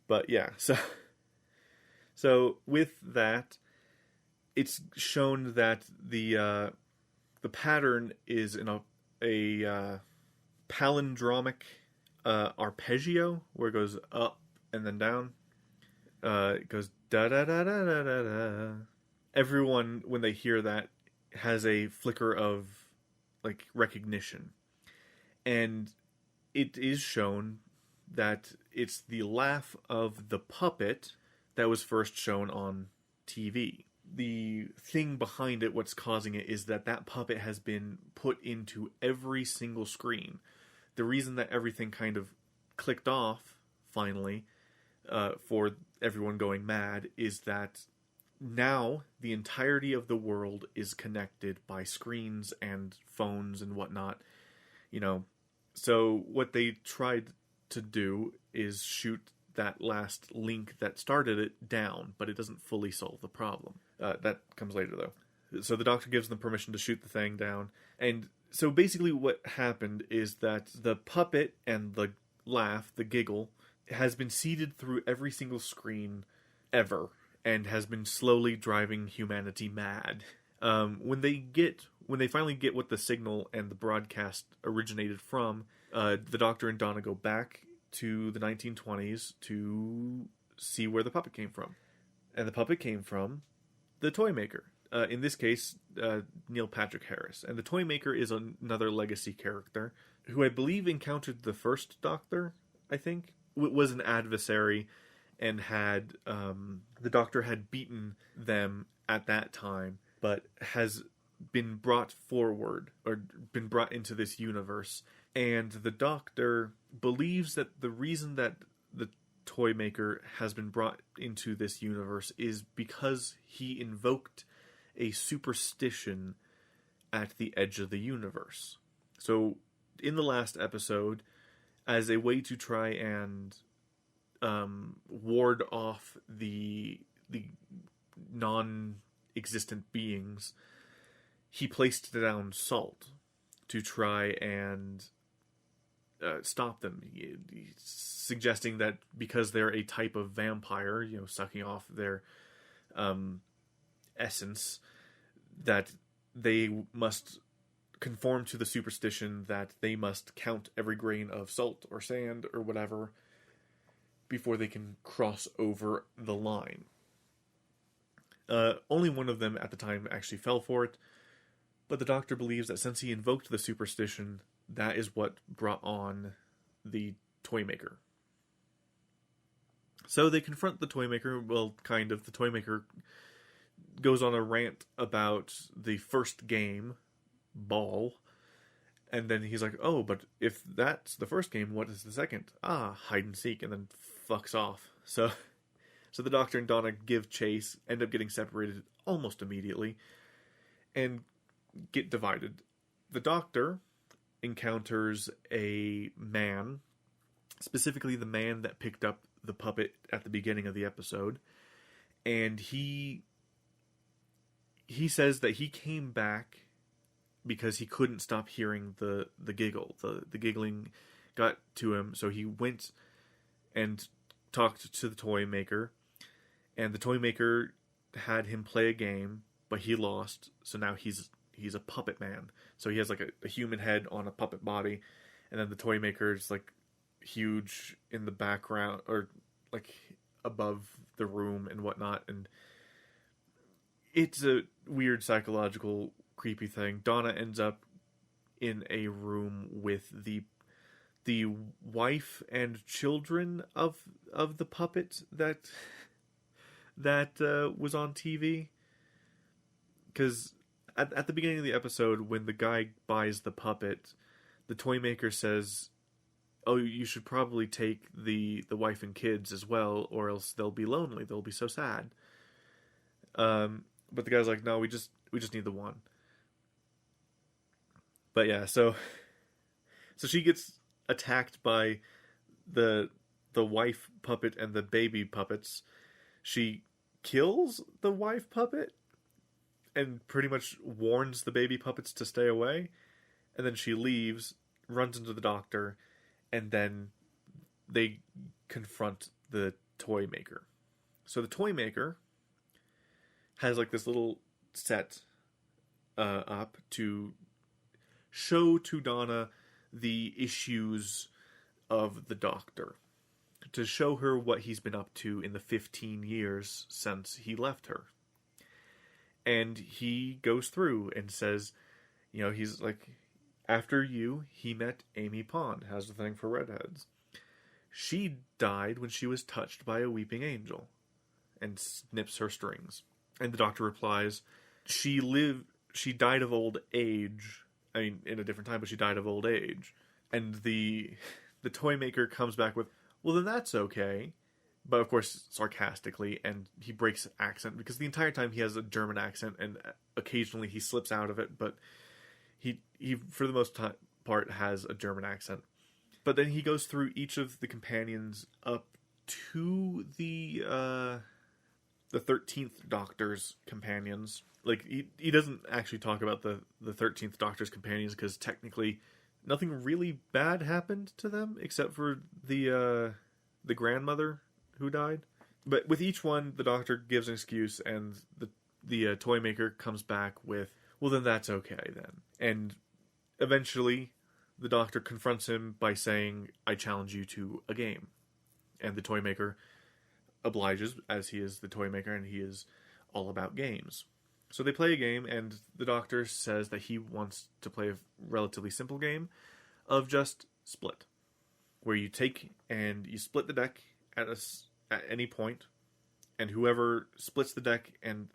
Speaker 1: But yeah, so with that, it's shown that the pattern is in a palindromic arpeggio, where it goes up and then down. It goes da da da da da da da. Everyone, when they hear that, has a flicker of like recognition, and it is shown that it's the laugh of the puppet that was first shown on TV. The thing behind it, what's causing it, is that puppet has been put into every single screen. The reason that everything kind of clicked off, finally, for everyone going mad, is that now the entirety of the world is connected by screens and phones and whatnot. So what they tried to do is shoot that last link that started it down, but it doesn't fully solve the problem. That comes later, though. So the Doctor gives them permission to shoot the thing down. And so basically what happened is that the puppet and the laugh, the giggle, has been seeded through every single screen ever, and has been slowly driving humanity mad. When they finally get what the signal and the broadcast originated from, the Doctor and Donna go back to the 1920s to see where the puppet came from. And the puppet came from the toy maker. In this case, Neil Patrick Harris. And the toy maker is another legacy character who I believe encountered the first Doctor, I think. Was an adversary and had the Doctor had beaten them at that time, but has been brought forward or been brought into this universe. And the Doctor believes that the reason that the toy maker has been brought into this universe is because he invoked a superstition at the edge of the universe. So in the last episode, as a way to try and ward off the non-existent beings, he placed down salt to try and stop them, suggesting that because they're a type of vampire, sucking off their essence, that they must conform to the superstition that they must count every grain of salt or sand or whatever before they can cross over the line. Only one of them at the time actually fell for it, but the Doctor believes that since he invoked the superstition, that is what brought on the Toymaker. So they confront the Toymaker, well, kind of. The Toymaker goes on a rant about the first game, Ball, and then he's like, oh, but if that's the first game, what is the second? Hide and seek, and then fucks off. So the Doctor and Donna give chase, end up getting separated almost immediately, and get divided. The Doctor encounters a man, specifically the man that picked up the puppet at the beginning of the episode, and he says that he came back because he couldn't stop hearing the giggle. The giggling got to him, so he went and talked to the Toymaker, and the Toymaker had him play a game, but he lost, so now he's a puppet man. So he has like a human head on a puppet body, and then the Toymaker is like huge in the background, or like above the room and whatnot, and it's a weird psychological creepy thing. Donna ends up in a room with the wife and children of the puppet that was on TV, because at the beginning of the episode, when the guy buys the puppet, the Toymaker says, oh, you should probably take the wife and kids as well, or else they'll be lonely, they'll be so sad. But the guy's like, no, we just need the one. But yeah, so she gets attacked by the wife puppet and the baby puppets. She kills the wife puppet and pretty much warns the baby puppets to stay away. And then she leaves, runs into the Doctor, and then they confront the Toymaker. So the Toymaker has like this little set up to show to Donna the issues of the Doctor, to show her what he's been up to in the 15 years since he left her. And he goes through and says, you know, he's like, after you, he met Amy Pond, has a thing for redheads. She died when she was touched by a weeping angel, and snips her strings. And the Doctor replies, she died of old age. I mean, in a different time, but she died of old age. And the Toymaker comes back with, well, then that's okay. But of course, sarcastically, and he breaks accent, because the entire time he has a German accent, and occasionally he slips out of it, but he for the most part has a German accent. But then he goes through each of the companions up to the 13th Doctor's companions. Like, he doesn't actually talk about the 13th Doctor's companions, because technically nothing really bad happened to them, except for the grandmother who died. But with each one, the Doctor gives an excuse, and the Toymaker comes back with, well, then that's okay then. And eventually, the Doctor confronts him by saying, I challenge you to a game. And the Toymaker obliges, as he is the Toymaker, and he is all about games. So they play a game, and the Doctor says that he wants to play a relatively simple game of just split, where you take and you split the deck at any point, and whoever splits the deck and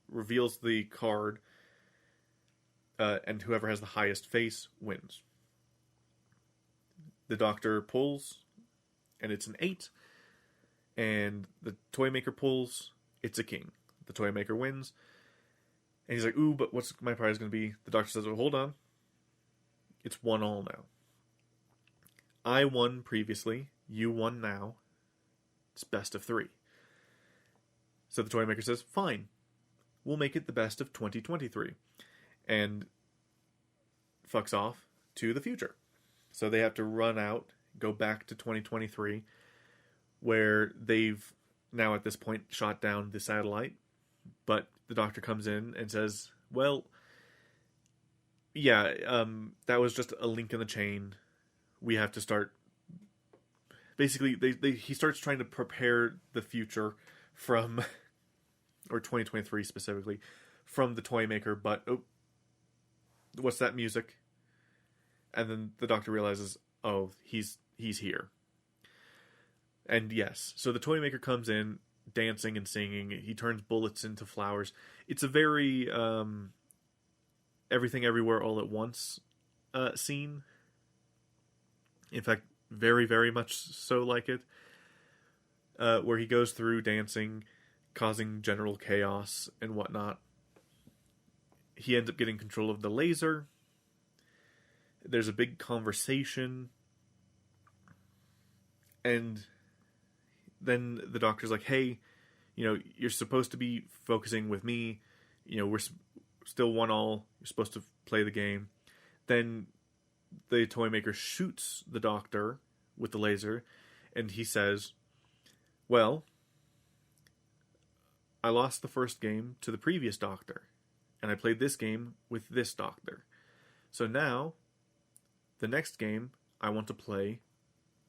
Speaker 1: reveals the card, and whoever has the highest face wins. The Doctor pulls, and it's an 8, and the Toymaker pulls, it's a king. The Toymaker wins, and he's like, ooh, but what's my prize going to be? The Doctor says, oh, hold on. It's 1-1 now. I won previously, you won now. It's best of 3. So the Toymaker says, fine, we'll make it the best of 2023. And fucks off to the future. So they have to run out, go back to 2023, where they've now at this point shot down the satellite. But the Doctor comes in and says, well, yeah, that was just a link in the chain. We have to start. Basically, he starts trying to prepare the future from, or 2023 specifically, from the toy maker. But oh, what's that music? And then the Doctor realizes, oh, he's here. And yes, so the toy maker comes in, dancing and singing. He turns bullets into flowers. It's a very everything everywhere all at once scene. In fact, very, very much so like it. Where he goes through dancing, causing general chaos and whatnot. He ends up getting control of the laser. There's a big conversation. And then the Doctor's like, hey, you're supposed to be focusing with me. We're still 1-1. You're supposed to play the game. Then the toy maker shoots the Doctor with the laser, and he says, well, I lost the first game to the previous Doctor, and I played this game with this Doctor. So now, the next game, I want to play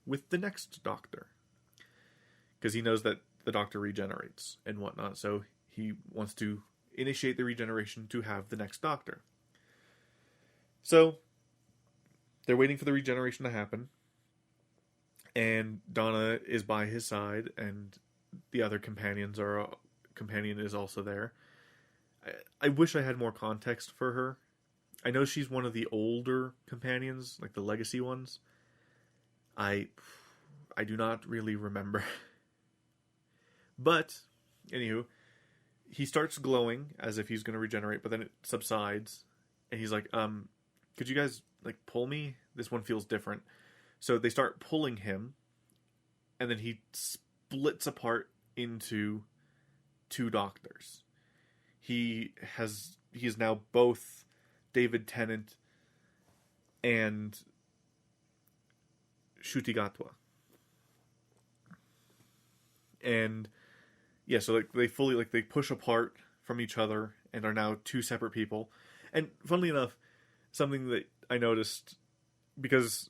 Speaker 1: with the next Doctor. Because he knows that the Doctor regenerates and whatnot, so he wants to initiate the regeneration to have the next Doctor. So, they're waiting for the regeneration to happen, and Donna is by his side, and the other companion is also there. I wish I had more context for her. I know she's one of the older companions, like the legacy ones. I do not really remember. But, anywho, he starts glowing as if he's going to regenerate, but then it subsides, and he's like, could you guys, pull me? This one feels different. So they start pulling him, and then he splits apart into 2 Doctors. He is now both David Tennant and Ncuti Gatwa. And yeah, so they fully they push apart from each other and are now 2 separate people. And funnily enough, something that I noticed, because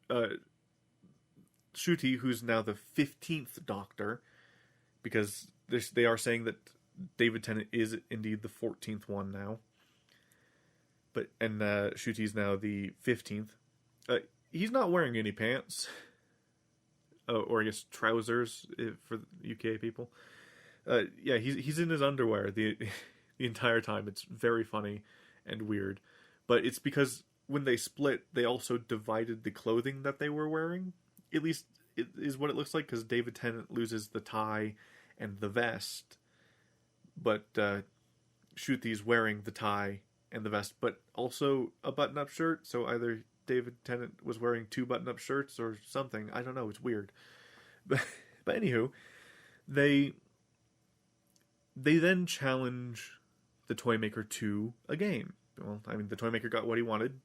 Speaker 1: Ncuti, who's now the 15th Doctor, because they are saying that David Tennant is indeed the 14th one now, and Ncuti's now the 15th. He's not wearing any pants. Or I guess trousers for UK people. Yeah, he's in his underwear the entire time. It's very funny and weird. But it's because when they split, they also divided the clothing that they were wearing. At least it is what it looks like, because David Tennant loses the tie and the vest. But Ncuti's wearing the tie and the vest, but also a button-up shirt. So either David Tennant was wearing 2 button-up shirts or something. I don't know. It's weird. But anywho, they then challenge the toy maker to a game. Well, I mean, the toy maker got what he wanted,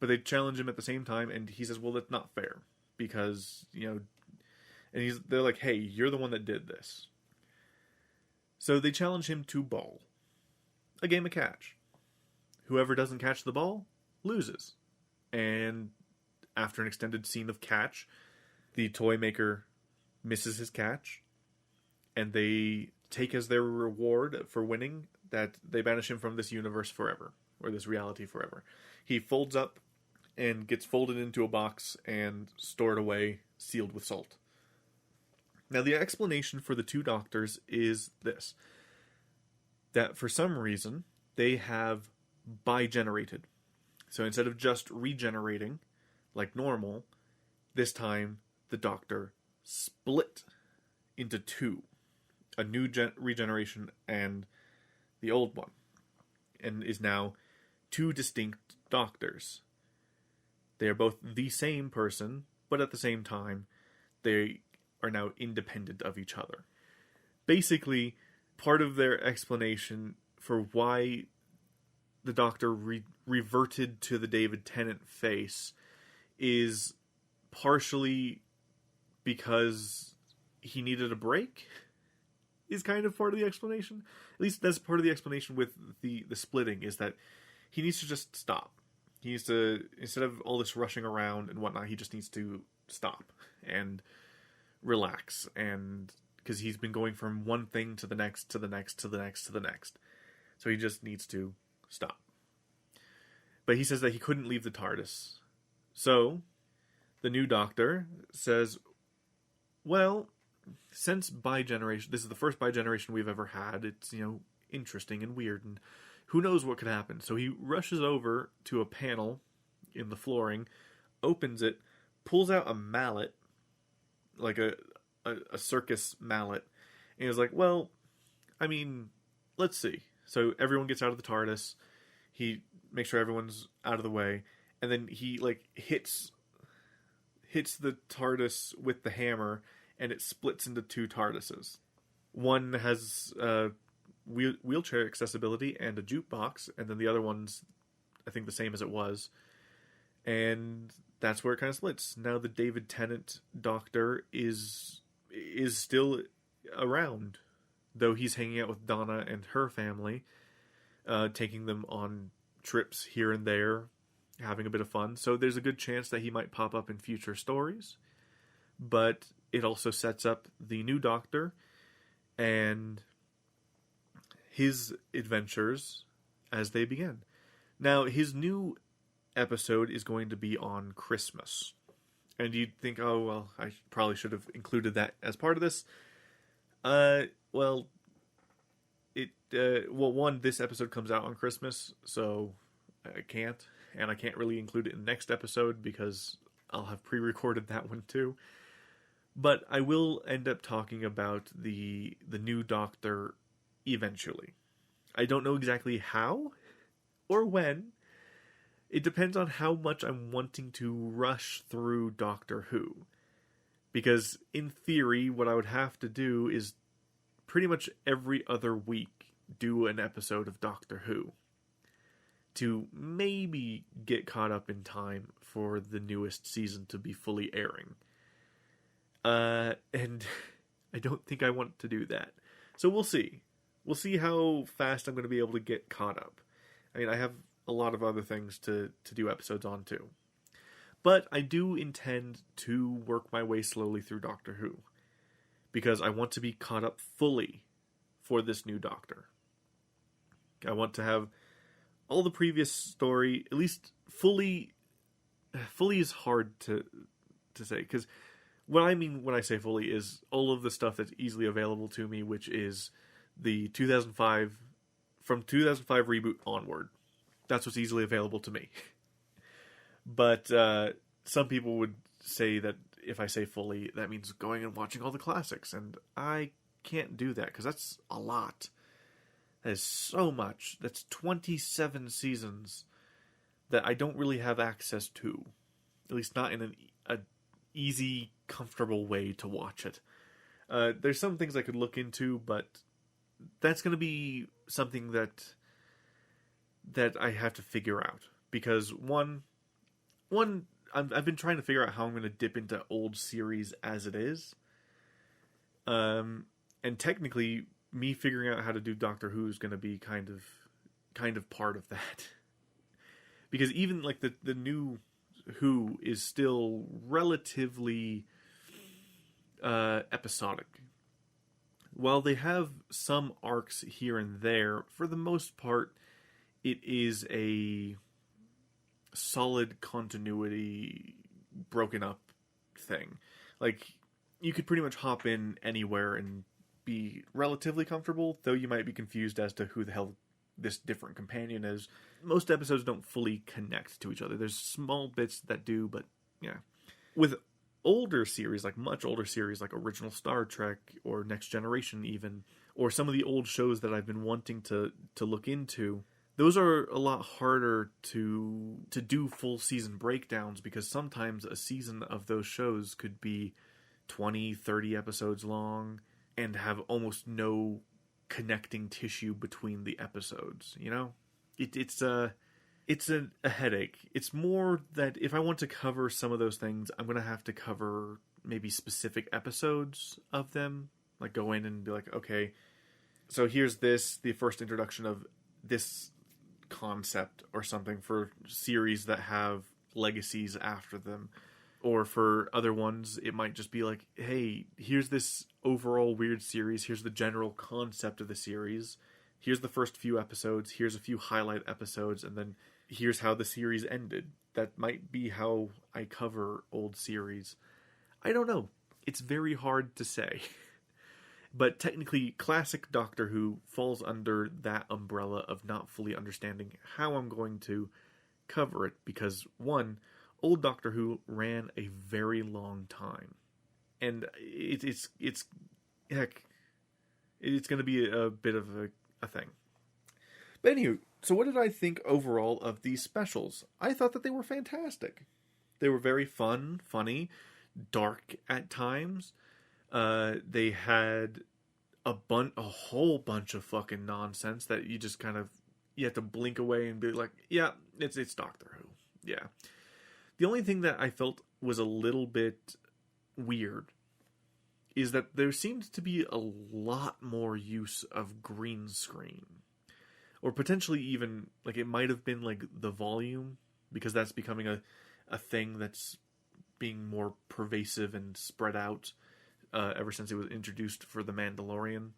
Speaker 1: but they challenge him at the same time, and he says, well, that's not fair, because, and they're like, hey, you're the one that did this. So they challenge him to ball. A game of catch. Whoever doesn't catch the ball loses. And after an extended scene of catch, the toy maker misses his catch, and they take as their reward for winning that they banish him from this universe forever, or this reality forever. He folds up and gets folded into a box and stored away, sealed with salt. Now, the explanation for the 2 Doctors is this: that for some reason, they have bi-generated. So instead of just regenerating, like normal, this time the Doctor split into 2. A new regeneration and the old one. And is now 2 distinct Doctors. They are both the same person, but at the same time, they are now independent of each other. Basically, part of their explanation for why the Doctor reverted to the David Tennant face is partially because he needed a break, is kind of part of the explanation. At least that's part of the explanation with the splitting, is that he needs to just stop. He needs to, instead of all this rushing around and whatnot, he just needs to stop and relax. And because he's been going from one thing to the next, to the next, to the next, to the next. So he just needs to stop. But he says that he couldn't leave the TARDIS. So the new Doctor says, well, since bi-generation, this is the first bi-generation we've ever had, it's, interesting and weird, and who knows what could happen. So he rushes over to a panel in the flooring, opens it, pulls out a mallet, like a circus mallet, and he's like, well, let's see. So everyone gets out of the TARDIS, he makes sure everyone's out of the way, and then he, hits the TARDIS with the hammer, and it splits into two TARDISes. One has wheelchair accessibility and a jukebox, and then the other one's, I think, the same as it was. And that's where it kind of splits. Now the David Tennant Doctor is still around, though he's hanging out with Donna and her family, taking them on trips here and there, having a bit of fun. So there's a good chance that he might pop up in future stories. But it also sets up the new Doctor and his adventures as they begin. Now, his new episode is going to be on Christmas. And you'd think, oh, well, I probably should have included that as part of this. One, this episode comes out on Christmas, so I can't. And I can't really include it in the next episode because I'll have pre-recorded that one too. But I will end up talking about the new Doctor eventually. I don't know exactly how or when. It depends on how much I'm wanting to rush through Doctor Who. Because in theory, what I would have to do is pretty much every other week do an episode of Doctor Who to maybe get caught up in time for the newest season to be fully airing. And I don't think I want to do that. So we'll see. We'll see how fast I'm going to be able to get caught up. I have a lot of other things to do episodes on too. But I do intend to work my way slowly through Doctor Who, because I want to be caught up fully for this new Doctor. I want to have all the previous story, at least fully is hard to say, because what I mean when I say fully is all of the stuff that's easily available to me, which is the 2005 reboot onward. That's what's easily available to me. But some people would say that if I say fully, that means going and watching all the classics, and I can't do that because that's a lot. That is so much. That's 27 seasons that I don't really have access to. At least not in an easy, comfortable way to watch it. There's some things I could look into, but that's going to be something that I have to figure out. Because one, I've been trying to figure out how I'm going to dip into old series as it is. And technically, me figuring out how to do Doctor Who is going to be kind of part of that. Because even like the new Who is still relatively episodic. While they have some arcs here and there, for the most part, it is a solid continuity, broken up thing. Like, you could pretty much hop in anywhere and be relatively comfortable, though you might be confused as to who the hell this different companion is. Most episodes don't fully connect to each other. There's small bits that do, but yeah. With older series, like much older series, like original Star Trek or Next Generation even, or some of the old shows that I've been wanting to look into, those are a lot harder to do full season breakdowns, because sometimes a season of those shows could be 20, 30 episodes long and have almost no connecting tissue between the episodes, you know? It's a headache. It's more that if I want to cover some of those things, I'm going to have to cover maybe specific episodes of them. Like go in and be like, okay, so here's the first introduction of this concept or something for series that have legacies after them. Or for other ones, it might just be like, hey, here's this overall weird series. Here's the general concept of the series. Here's the first few episodes. Here's a few highlight episodes. And then here's how the series ended. That might be how I cover old series. I don't know. It's very hard to say. But technically, classic Doctor Who falls under that umbrella of not fully understanding how I'm going to cover it. Because, one, old Doctor Who ran a very long time. And it's heck, it's going to be a bit of a thing. But anywho, so what did I think overall of these specials? I thought that they were fantastic. They were very fun, funny, dark at times. They had a whole bunch of fucking nonsense that you just kind of, you have to blink away and be like, yeah, it's Doctor Who. Yeah. The only thing that I felt was a little bit weird is that there seemed to be a lot more use of green screen. Or potentially even, like, it might have been, like, the volume, because that's becoming a thing that's being more pervasive and spread out ever since it was introduced for The Mandalorian.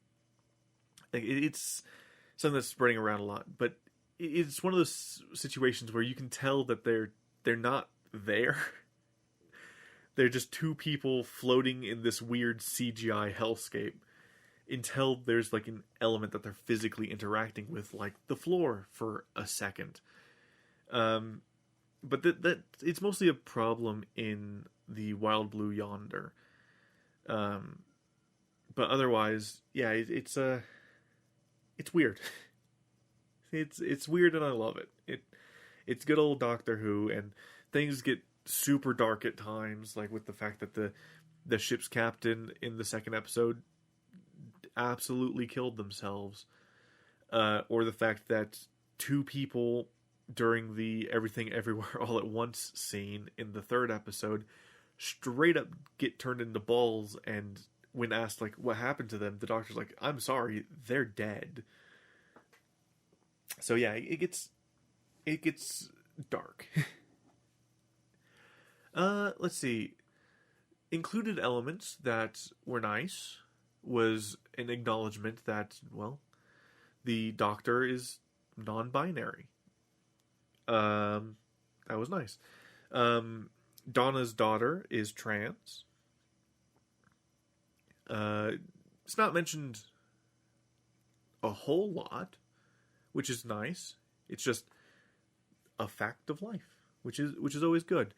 Speaker 1: Like, it's something that's spreading around a lot, but it's one of those situations where you can tell that they're not there. They're just two people floating in this weird CGI hellscape until there's like an element that they're physically interacting with, like the floor for a second. But that it's mostly a problem in the Wild Blue Yonder. But otherwise, yeah, it's weird. It's weird and I love it. It's good old Doctor Who, and things get super dark at times, like with the fact that the ship's captain in the second episode absolutely killed themselves, or the fact that two people during the Everything Everywhere All at Once scene in the third episode straight up get turned into balls, and when asked like what happened to them, the Doctor's like, I'm sorry, they're dead. So yeah, it gets dark. Let's see. Included elements that were nice was an acknowledgement that, well, the Doctor is non-binary. That was nice. Donna's daughter is trans. It's not mentioned a whole lot, which is nice. It's just a fact of life, which is always good.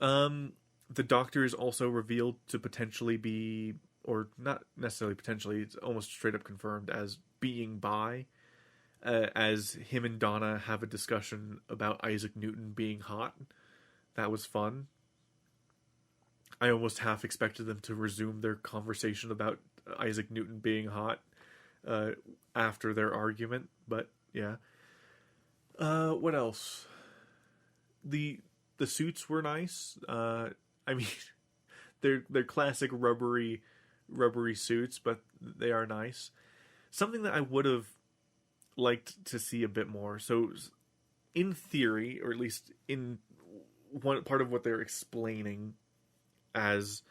Speaker 1: The Doctor is also revealed to potentially be, or not necessarily potentially, it's almost straight up confirmed as being bi, as him and Donna have a discussion about Isaac Newton being hot. That was fun. I almost half expected them to resume their conversation about Isaac Newton being hot after their argument, but yeah. What else? The suits were nice. I mean, they're classic rubbery suits, but they are nice. Something that I would have liked to see a bit more. So, in theory, or at least in one part of what they're explaining as,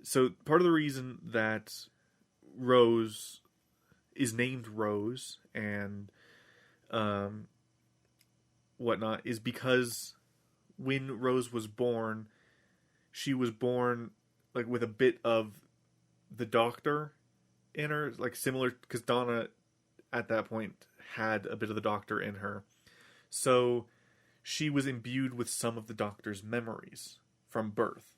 Speaker 1: so part of the reason that Rose is named Rose and whatnot is because when Rose was born, she was born like with a bit of the Doctor in her, like similar, because Donna at that point had a bit of the Doctor in her. So she was imbued with some of the Doctor's memories from birth,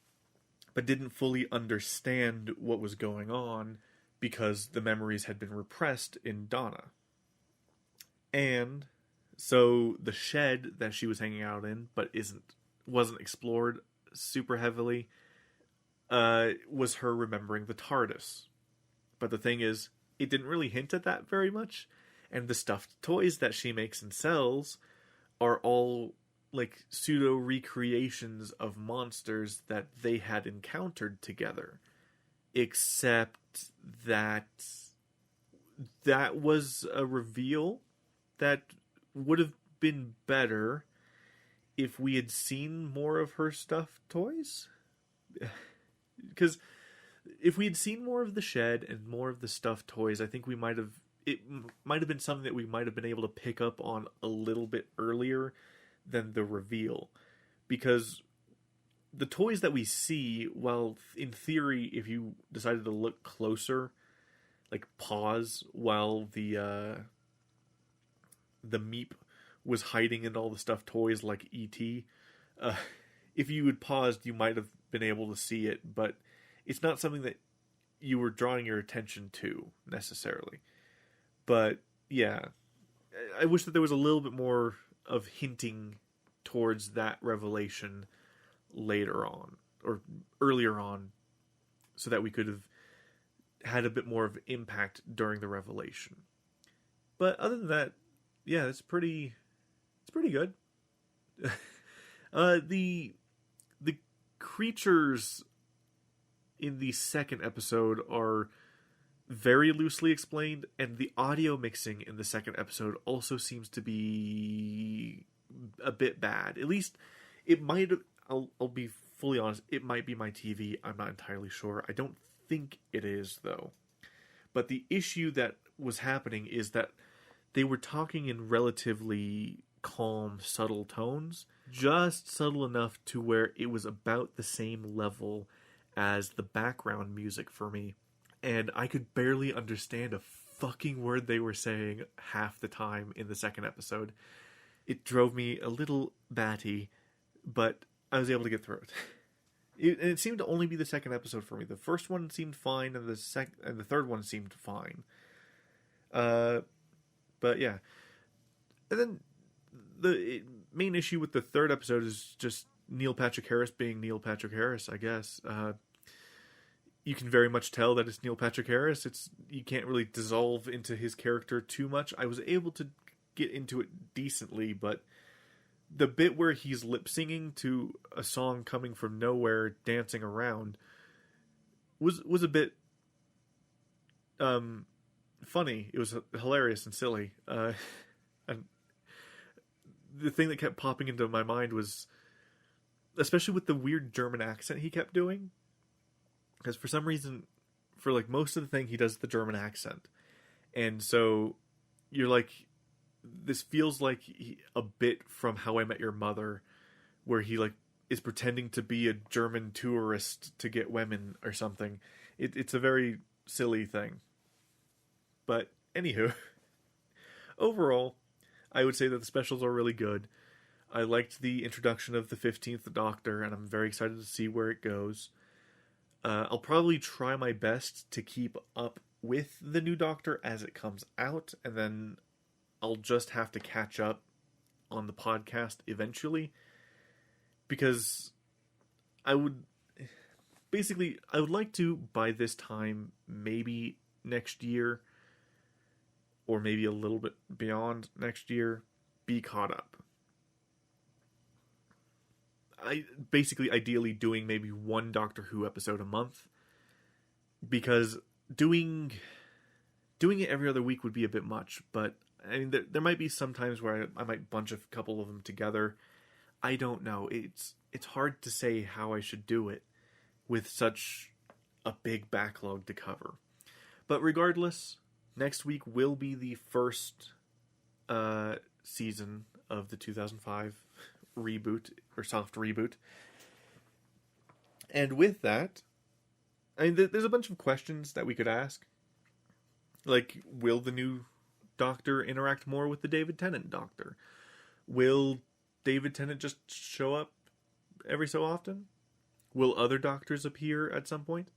Speaker 1: but didn't fully understand what was going on because the memories had been repressed in Donna. And so the shed that she was hanging out in, but wasn't explored super heavily, was her remembering the TARDIS. But the thing is, it didn't really hint at that very much, and the stuffed toys that she makes and sells are all like pseudo recreations of monsters that they had encountered together, except that was a reveal that would have been better if we had seen more of her stuffed toys. Because if we had seen more of the shed and more of the stuffed toys, I think it might have been something that we might have been able to pick up on a little bit earlier than the reveal. Because the toys that we see, well, in theory, if you decided to look closer, like pause while the Meep was hiding in all the stuffed toys like E.T., if you had paused, you might have been able to see it, but it's not something that you were drawing your attention to, necessarily. But, yeah, I wish that there was a little bit more of hinting towards that revelation later on, or earlier on, so that we could have had a bit more of impact during the revelation. But other than that, yeah, it's pretty good. The creatures in the second episode are very loosely explained, and the audio mixing in the second episode also seems to be a bit bad. At least it might have, I'll be fully honest, it might be my TV. I'm not entirely sure. I don't think it is, though. But the issue that was happening is that they were talking in relatively calm, subtle tones, just subtle enough to where it was about the same level as the background music for me. And I could barely understand a fucking word they were saying half the time in the second episode. It drove me a little batty, but I was able to get through it. And it seemed to only be the second episode for me. The first one seemed fine, and the third one seemed fine. But yeah. And then the main issue with the third episode is just Neil Patrick Harris being Neil Patrick Harris, I guess. You can very much tell that it's Neil Patrick Harris. You can't really dissolve into his character too much. I was able to get into it decently, but the bit where he's lip singing to a song coming from nowhere, dancing around, was a bit funny. It was hilarious and silly. And the thing that kept popping into my mind was, especially with the weird German accent he kept doing, because for some reason, for like most of the thing, he does the German accent, and so you're like, this feels like a bit from How I Met Your Mother, where he like is pretending to be a German tourist to get women or something. It's a very silly thing. But anywho, overall, I would say that the specials are really good. I liked the introduction of the 15th Doctor, and I'm very excited to see where it goes. I'll probably try my best to keep up with the new Doctor as it comes out, and then I'll just have to catch up on the podcast eventually, because I would like to, by this time, maybe next year, or maybe a little bit beyond next year, be caught up. Ideally doing maybe one Doctor Who episode a month, because doing it every other week would be a bit much, but I mean, there might be some times where I might bunch a couple of them together. I don't know. It's hard to say how I should do it with such a big backlog to cover. But regardless, next week will be the first season of the 2005 reboot, or soft reboot. And with that, I mean, there's a bunch of questions that we could ask. Like, will the new Doctor interact more with the David Tennant Doctor? Will David Tennant just show up every so often? Will other Doctors appear at some point?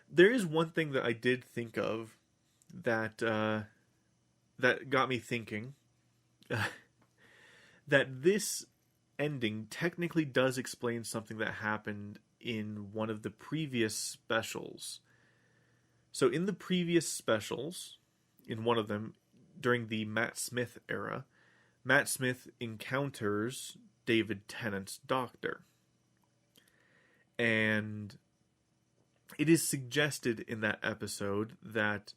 Speaker 1: There is one thing that I did think of that got me thinking. That this ending technically does explain something that happened in one of the previous specials. So in the previous specials, in one of them, during the Matt Smith era, Matt Smith encounters David Tennant's Doctor. And it is suggested in that episode that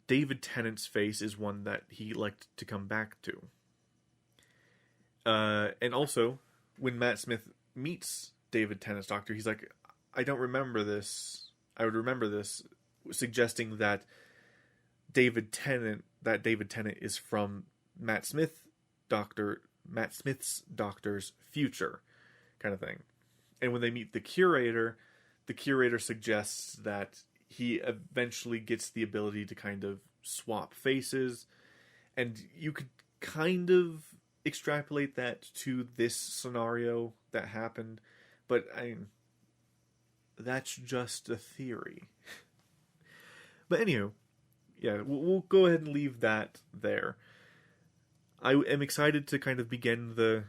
Speaker 1: David Tennant's face is one that he liked to come back to. And also, when Matt Smith meets David Tennant's doctor, he's like, I don't remember this. I would remember this, suggesting that David Tennant is from Matt Smith's doctor's future, kind of thing. And when they meet the curator suggests that he eventually gets the ability to kind of swap faces, and you could kind of extrapolate that to this scenario that happened, but that's just a theory. But anywho, yeah, we'll go ahead and leave that there. I am excited to kind of begin the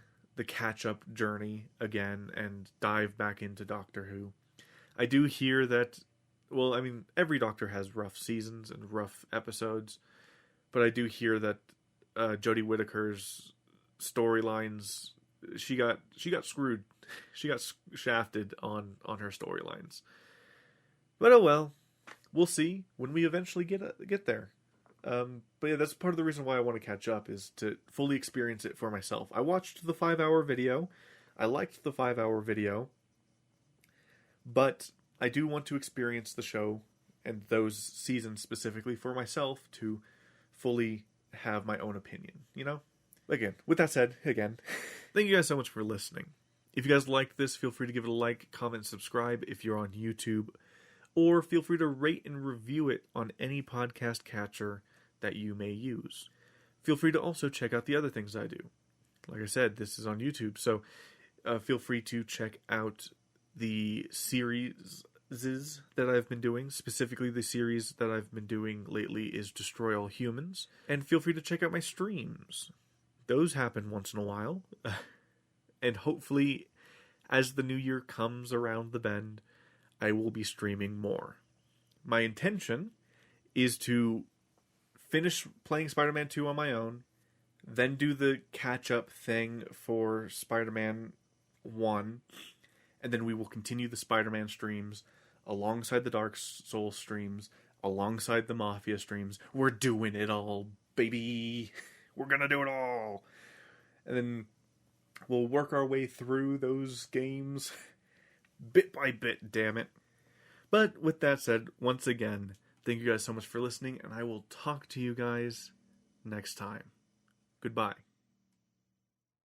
Speaker 1: catch-up journey again and dive back into Doctor Who. I do hear that, well, I mean, every Doctor has rough seasons and rough episodes, but I do hear that Jodie Whittaker's storylines, she got screwed. She got shafted on her storylines. But oh well, we'll see when we eventually get there. But yeah, that's part of the reason why I want to catch up, is to fully experience it for myself. I watched the 5-hour video. I liked the 5-hour video. But I do want to experience the show and those seasons specifically for myself to fully have my own opinion, you know? Again, with that said, thank you guys so much for listening. If you guys liked this, feel free to give it a like, comment, subscribe if you're on YouTube, or feel free to rate and review it on any podcast catcher that you may use. Feel free to also check out the other things I do. Like I said, this is on YouTube, so feel free to check out the series that I've been doing. Specifically, the series that I've been doing lately is Destroy All Humans. And feel free to check out my streams. Those happen once in a while. And hopefully, as the new year comes around the bend, I will be streaming more. My intention is to finish playing Spider-Man 2 on my own, then do the catch-up thing for Spider-Man 1, and then we will continue the Spider-Man streams alongside the Dark Souls streams, alongside the Mafia streams. We're doing it all, baby! We're gonna do it all! And then we'll work our way through those games bit by bit, damn it. But with that said, once again, thank you guys so much for listening, and I will talk to you guys next time. Goodbye.